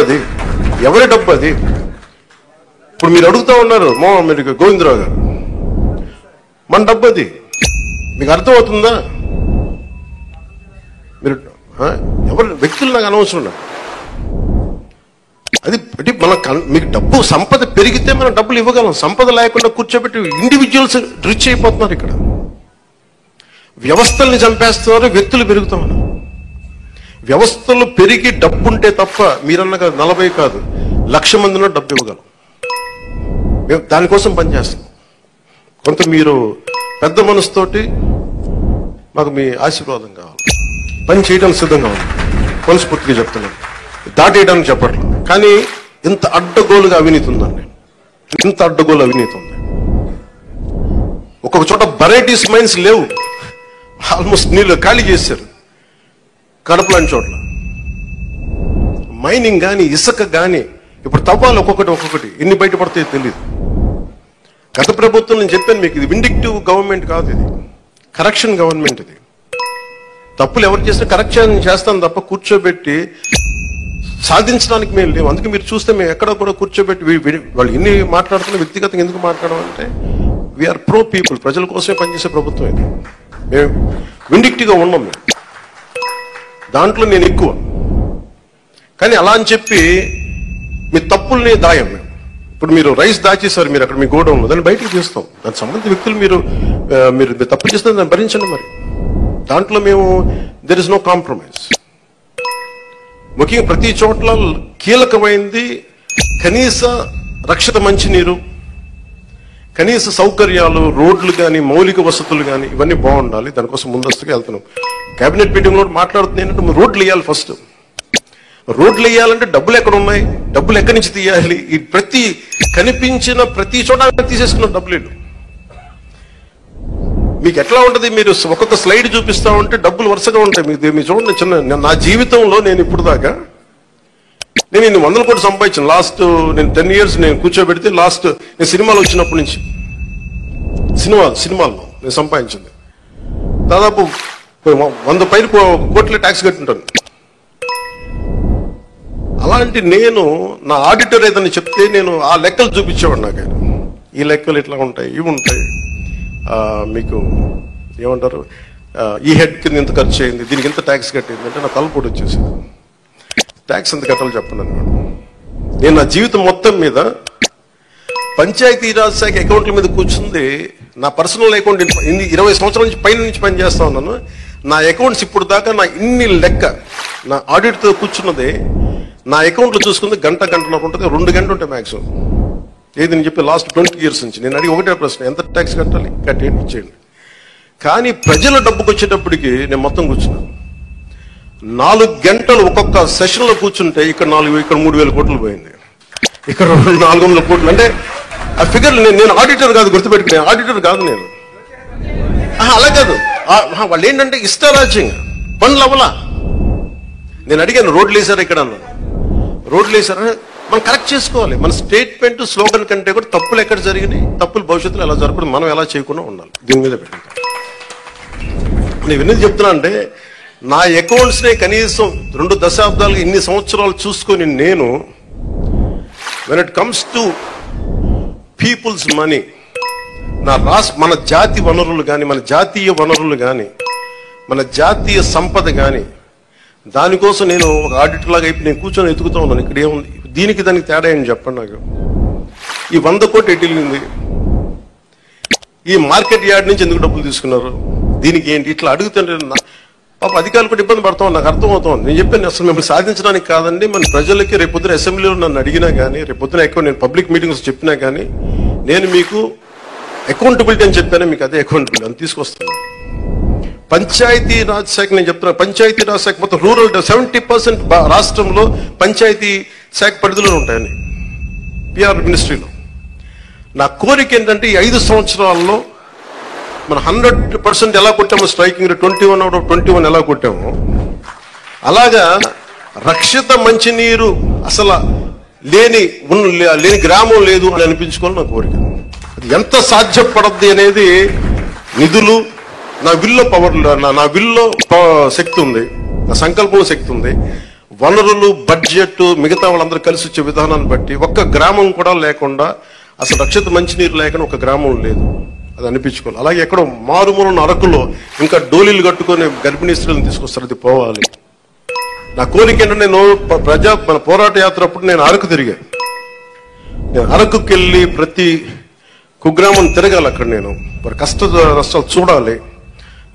అది? ఇప్పుడు మీరు అడుగుతా ఉన్నారు మీరు గోవిందరావు గారు, మన డబ్బు అది. మీకు అర్థమవుతుందా? మీరు ఎవరు వ్యక్తులు నాకు అనవసరం. అది అంటే మీకు డబ్బు సంపద పెరిగితే మనం డబ్బులు ఇవ్వగలం. సంపద లేకుండా కూర్చోబెట్టి ఇండివిజువల్స్ రిచ్ అయిపోతున్నారు. ఇక్కడ వ్యవస్థల్ని చంపేస్తున్నారు, వ్యక్తులు పెరుగుతున్నారు. వ్యవస్థలు పెరిగి డబ్బు ఉంటే తప్ప మీరన్న కాదు 40 కాదు 1,00,000 మందిలో డబ్బు ఇవ్వగలం. మేము దానికోసం పనిచేస్తాం. కొంత మీరు పెద్ద మనసుతోటి మాకు మీ ఆశీర్వాదం కావాలి. పని చేయడానికి సిద్ధంగా ఉంది, మనస్ఫూర్తిగా చెప్తున్నాను, దాటేయడానికి చెప్పట్లేదు. కానీ ఇంత అడ్డగోలుగా అవినీతి ఉందండి, ఇంత అడ్డగోలు అవినీతి ఉంది. ఒక్కొక్క చోట వెరైటీస్ మైన్స్ లేవు, ఆల్మోస్ట్ నీళ్ళు ఖాళీ చేశారు. కడప లాంటి చోట్ల మైనింగ్ కానీ ఇసుక కానీ ఇప్పుడు తవ్వాలి ఒక్కొక్కటి ఎన్ని బయటపడతాయో తెలియదు. గత ప్రభుత్వం నేను చెప్పాను మీకు, ఇది విండిక్టివ్ గవర్నమెంట్ కాదు, ఇది కరెక్షన్ గవర్నమెంట్. ఇది తప్పులు ఎవరు చేసినా కరెక్షన్ చేస్తాను తప్ప కూర్చోబెట్టి సాధించడానికి మేము లేవు. అందుకే మీరు చూస్తే మేము ఎక్కడ కూడా కూర్చోబెట్టి వాళ్ళు ఎన్ని మాట్లాడుతున్నా వ్యక్తిగతంగా ఎందుకు మాట్లాడమంటే వీఆర్ ప్రో పీపుల్, ప్రజల కోసమే పనిచేసే ప్రభుత్వం ఇది. మేము విండిక్టివ్గా ఉన్నాం, మేము దాంట్లో నేను ఎక్కువ. కానీ అలా అని చెప్పి మీ తప్పుల్ని దాయం మేము. ఇప్పుడు మీరు రైస్ దాచేసారు, మీరు అక్కడ మీ గోడౌన్లో, దాన్ని బయటికి తీస్తాం. దానికి సంబంధించిన వ్యక్తులు మీరు తప్పు చేస్తే దాన్ని భరించండి. మరి దాంట్లో మేము దెర్ ఇస్ నో కాంప్రమైజ్. ముఖ్యంగా ప్రతి చోట్ల కీలకమైంది కనీస రక్షిత మంచినీరు, కనీస సౌకర్యాలు, రోడ్లు కానీ మౌలిక వసతులు కానీ ఇవన్నీ బాగుండాలి. దానికోసం ముందస్తుగా వెళ్తున్నాం. కేబినెట్ మీటింగ్ లో మాట్లాడుతుంది ఏంటంటే రోడ్లు వేయాలి. ఫస్ట్ రోడ్లు వేయాలంటే డబ్బులు ఎక్కడ ఉన్నాయి, డబ్బులు ఎక్కడి నుంచి తీయాలి? ఈ ప్రతి కనిపించిన ప్రతి చోట తీసేసుకున్న డబ్బులు. మీకు ఎట్లా ఉంటుంది, మీరు ఒక్కొక్క స్లైడ్ చూపిస్తా ఉంటే డబ్బులు వరుసగా ఉంటాయి. మీరు చూడండి, చిన్న నా జీవితంలో నేను ఇప్పుడు దాకా నేను ఇన్ని 100 కోట్లు సంపాదించాను. లాస్ట్ నేను 10 years నేను కూర్చోబెడితే లాస్ట్ నేను సినిమాలు వచ్చినప్పటి నుంచి సినిమాల్లో నేను సంపాదించింది దాదాపు 100 పైన కోట్ల ట్యాక్స్ కట్టుంటాను. అలాంటి నేను నా ఆడిటర్ ఏదైనా చెప్తే నేను ఆ లెక్కలు చూపించేవాడు. నాకు ఆయన ఈ లెక్కలు ఇట్లా ఉంటాయి, ఇవి ఉంటాయి, మీకు ఏమంటారు, ఈ హెడ్ కింద ఇంత ఖర్చు అయింది, దీనికి ఇంత ట్యాక్స్ కట్టింది అంటే నా తలపోటు వచ్చేసింది. ట్యాక్స్ ఎంత కట్టాలో చెప్పండి అన్నాడు. నేను నా జీవితం మొత్తం మీద పంచాయతీరాజ్ శాఖ అకౌంట్ల మీద కూర్చుంది నా పర్సనల్ అకౌంట్. 20 సంవత్సరాల నుంచి పైన నుంచి పనిచేస్తా ఉన్నాను. నా అకౌంట్స్ ఇప్పుడు దాకా నా ఇన్ని లెక్క నా ఆడిట్తో కూర్చున్నది నా అకౌంట్లో చూసుకుంది గంటన్నర ఉంటుంది, 2 గంటలు ఉంటాయి మ్యాక్సిమం. ఏది నేను చెప్పి లాస్ట్ 20 years నుంచి నేను అడిగి ఒకటే ప్రశ్న, ఎంత ట్యాక్స్ కట్టాలి, కట్టేయండి, ఇచ్చేయండి. కానీ ప్రజల డబ్బుకి వచ్చేటప్పటికి నేను మొత్తం కూర్చున్నాను. 4 గంటలు ఒక్కొక్క సెషన్లో కూర్చుంటే ఇక్కడ 3,000 కోట్లు పోయింది, ఇక్కడ 400 కోట్లు. అంటే ఆ ఫిగర్ నేను ఆడిటర్ కాదు, గుర్తుపెట్టుకునే ఆడిటర్ కాదు నేను. అలా కాదు, వాళ్ళు ఏంటంటే ఇష్టారాజ్యంగా పనులు అవ్వలా. నేను అడిగాను రోడ్లు వేసారా ఇక్కడ అన్నాను. రోడ్లు వేసారా, మనం కరెక్ట్ చేసుకోవాలి. మన స్టేట్మెంట్ స్లోగన్ కంటే కూడా తప్పులు ఎక్కడ జరిగినాయి, తప్పులు భవిష్యత్తులో ఎలా జరగకూడదు, మనం ఎలా చేయకుండా ఉండాలి, దీని మీద పెట్టుకుంటాం. నేను ఎందుకు చెప్తున్నా అంటే నా అకౌంట్స్ నే కనీసం 2 దశాబ్దాలు ఇన్ని సంవత్సరాలు చూసుకొని నేను when it comes to people's money, మన జాతి వనరులు కానీ, మన జాతీయ వనరులు కానీ, మన జాతీయ సంపద కానీ, దానికోసం నేను ఒక ఆడిటర్ లాగా అయిపోయి నేను కూర్చొని ఎత్తుకుతా ఉన్నాను. ఇక్కడ ఏముంది, దీనికి దానికి తేడా ఏంటి చెప్పండి నాకు. ఈ 100 కోట్లు ఎటు వెళ్ళింది, ఈ మార్కెట్ యార్డ్ నుంచి ఎందుకు డబ్బులు తీసుకున్నారు, దీనికి ఏంటి, ఇట్లా అడుగుతుంటే పాప అధికారులు కూడా ఇబ్బంది పడతాం. నాకు అర్థమవుతాం. నేను చెప్పాను అసలు మిమ్మల్ని సాధించడానికి కాదండి, మన ప్రజలకి రేపొద్దున అసెంబ్లీలో నన్ను అడిగినా కానీ, రేపొద్దున ఎక్కువ నేను పబ్లిక్ మీటింగ్స్ చెప్పినా కానీ నేను మీకు అకౌంటబిలిటీ అని చెప్పాను, మీకు అదే అకౌంటబిలిటీ అని తీసుకొస్తున్నాను. పంచాయతీ రాజ్ శాఖ నేను చెప్తున్నాను, పంచాయతీ రాజ్ శాఖ మొత్తం రూరల్ 70% రాష్ట్రంలో పంచాయతీ శాఖ పరిధిలో ఉంటాయని పిఆర్ మినిస్ట్రీలో. నా కోరిక ఏంటంటే ఈ 5 సంవత్సరాల్లో మనం 100% ఎలా కొట్టామో, స్ట్రైకింగ్ 21 out of 21 ఎలా కొట్టామో, అలాగా రక్షిత మంచినీరు అసలు లేని గ్రామం లేదు అని అనిపించుకోవాలి నా కోరిక. అది ఎంత సాధ్యపడద్ది అనేది నిధులు, నా విల్లో పవర్, నా విల్లో శక్తి ఉంది, నా సంకల్పంలో శక్తి ఉంది, వనరులు, బడ్జెట్, మిగతా వాళ్ళందరూ కలిసి వచ్చే విధానాన్ని బట్టి ఒక్క గ్రామం కూడా లేకుండా, అసలు రక్షిత మంచినీరు లేకుండా ఒక గ్రామం లేదు, అది అనిపించుకోవాలి. అలాగే ఎక్కడో మారుమూల అరకులో ఇంకా డోలీలు కట్టుకొని గర్భిణీ స్త్రీలను తీసుకొస్తారు, అది పోవాలి. నా కోరిక ఏంటంటే నేను మన పోరాట యాత్ర అప్పుడు నేను అరకు తిరిగాను. నేను అరకుకి వెళ్ళి ప్రతి కుగ్రామం తిరగాలి. అక్కడ నేను వారి కష్ట నష్టాలు చూడాలి.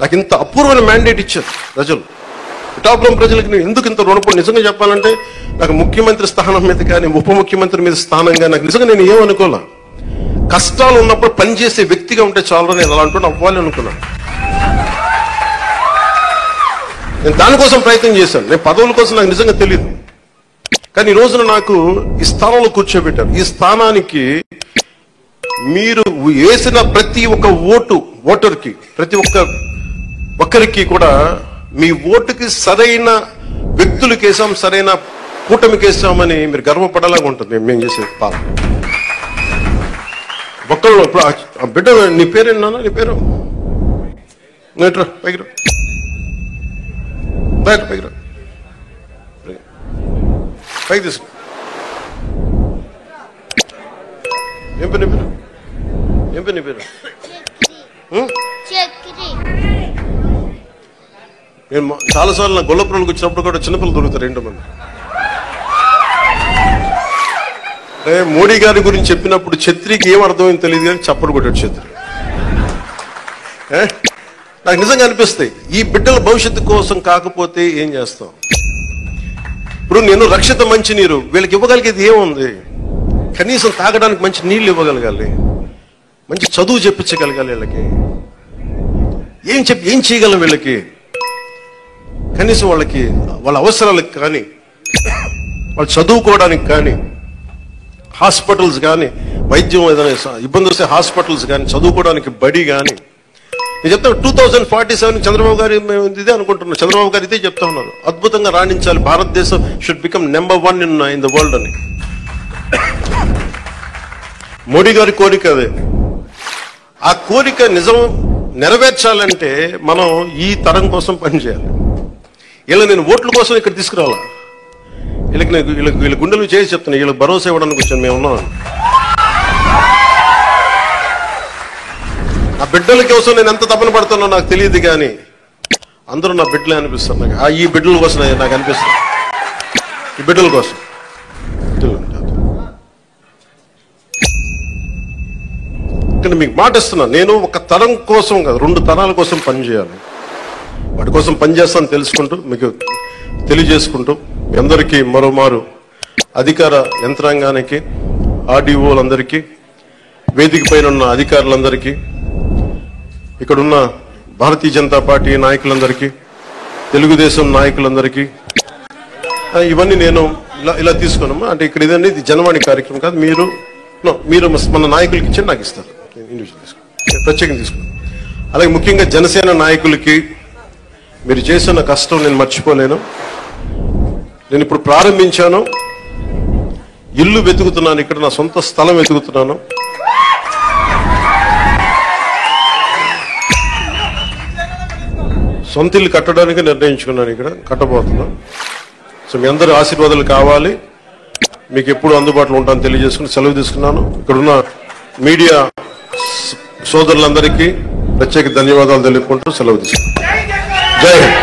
నాకు ఇంత అపూర్వమైన మ్యాండేట్ ఇచ్చారు ప్రజలు. పిఠాపురం ప్రజలకు నేను ఎందుకు ఇంత రుణపడి, నిజంగా చెప్పాలంటే నాకు ముఖ్యమంత్రి స్థానం మీద కానీ ఉప ముఖ్యమంత్రి మీద స్థానం కానీ నాకు నిజంగా నేను ఏమనుకోలే. కష్టాలు ఉన్నప్పుడు పనిచేసే వ్యక్తిగా ఉంటే చాలు నేను అలా అంటూ అవ్వాలి అనుకున్నాను. నేను దానికోసం ప్రయత్నం చేశాను. నేను పదవుల కోసం నాకు నిజంగా తెలియదు. కానీ ఈ రోజున నాకు ఈ స్థానంలో కూర్చోబెట్టారు. ఈ స్థానానికి మీరు వేసిన ప్రతి ఒక్క ఓటర్కి, ప్రతి ఒక్కరికి కూడా మీ ఓటుకి సరైన వ్యక్తులకు వేసాం, సరైన కూటమికి వేసామని మీరు గర్వపడేలాగా ఉంటుంది మేము చేసే పాలన. ఒక్కళ్ళు బిడ్డ, నీ పేరేనా? నీ పేరు పైకి పైకి తీసుకో. ఏం పేరు? ఏం పేరు నీ పేరు? నేను చాలాసార్లు నా గొల్లపురాలకు వచ్చినప్పుడు కూడా చిన్నపిల్లలు దొరుకుతారు 2 మంది. అంటే మోడీ గారి గురించి చెప్పినప్పుడు ఛత్రికి ఏం అర్థమైంది తెలియదు కానీ చప్పడు కొట్టాడు ఛత్రి. నాకు నిజంగా అనిపిస్తాయి, ఈ బిడ్డల భవిష్యత్తు కోసం కాకపోతే ఏం చేస్తాం? ఇప్పుడు నేను రక్షిత మంచినీరు వీళ్ళకి ఇవ్వగలిగేది ఏముంది? కనీసం తాగడానికి మంచి నీళ్లు ఇవ్వగలగాలి, మంచి చదువు చెప్పించగలగాలి. వీళ్ళకి ఏం చేయగలం? వీళ్ళకి కనీసం వాళ్ళ అవసరాలకు కానీ, వాళ్ళు చదువుకోవడానికి కానీ, హాస్పిటల్స్ కానీ, వైద్యం ఏదైనా ఇబ్బంది వస్తే హాస్పిటల్స్ కానీ, చదువుకోవడానికి బడి కానీ. నేను చెప్తాను 2047 చంద్రబాబు గారు ఇదే అనుకుంటున్నాను. చంద్రబాబు గారు ఇదే చెప్తా ఉన్నారు, అద్భుతంగా రాణించాలి, భారతదేశం should become number 1 in the world అని. మోడీ గారి కోరిక అదే. ఆ కోరిక నిజం నెరవేర్చాలంటే మనం ఈ తరం కోసం పనిచేయాలి. ఇలా నేను ఓట్ల కోసం ఇక్కడ తీసుకురావాలా? వీళ్ళ గుండెలు చేసి చెప్తున్నా, వీళ్ళకి భరోసా ఇవ్వడానికి వచ్చాను. మేము ఉన్నాం. ఆ బిడ్డల కోసం నేను ఎంత తపన పడుతున్నా నాకు తెలియదు, కానీ అందరూ నా బిడ్డలే అనిపిస్తారు నాకు. ఈ బిడ్డల కోసం నాకు అనిపిస్తుంది, ఈ బిడ్డల కోసం. ఇక్కడ మీకు మాట ఇస్తున్నాను, నేను ఒక తరం కోసం కాదు 2 తరాల కోసం పనిచేయాలి. వాటి కోసం పనిచేస్తాను తెలుసుకుంటూ, మీకు తెలియజేసుకుంటూ, మీ అందరికీ మరోమారు అధికార యంత్రాంగానికి, ఆర్డీఓలందరికీ, వేదిక పైన ఉన్న అధికారులందరికీ, ఇక్కడున్న భారతీయ జనతా పార్టీ నాయకులందరికీ, తెలుగుదేశం నాయకులందరికీ, ఇవన్నీ నేను ఇలా తీసుకున్నాము. అంటే ఇక్కడ ఇదండి, ఇది జనవాణి కార్యక్రమం కాదు. మీరు మన నాయకులకి ఇచ్చి నాకు ఇస్తారు, ప్రత్యేకంగా తీసుకున్నాను. అలాగే ముఖ్యంగా జనసేన నాయకులకి మీరు చేసిన కష్టం నేను మర్చిపోలేను. నేను ఇప్పుడు ప్రారంభించాను, ఇల్లు వెతుకుతున్నాను, ఇక్కడ నా సొంత స్థలం వెతుకుతున్నాను. సొంత ఇల్లు కట్టడానికి నిర్ణయించుకున్నాను, ఇక్కడ కట్టబోతున్నాను. సో మీ అందరి ఆశీర్వాదాలు కావాలి, మీకు ఎప్పుడు అందుబాటులో ఉంటాను తెలియజేసుకుని సెలవు తీసుకున్నాను. ఇక్కడున్న మీడియా సోదరులందరికీ ప్రత్యేక ధన్యవాదాలు తెలుపుకుంటూ సెలవు తీసుకున్నాను. జై హింద్.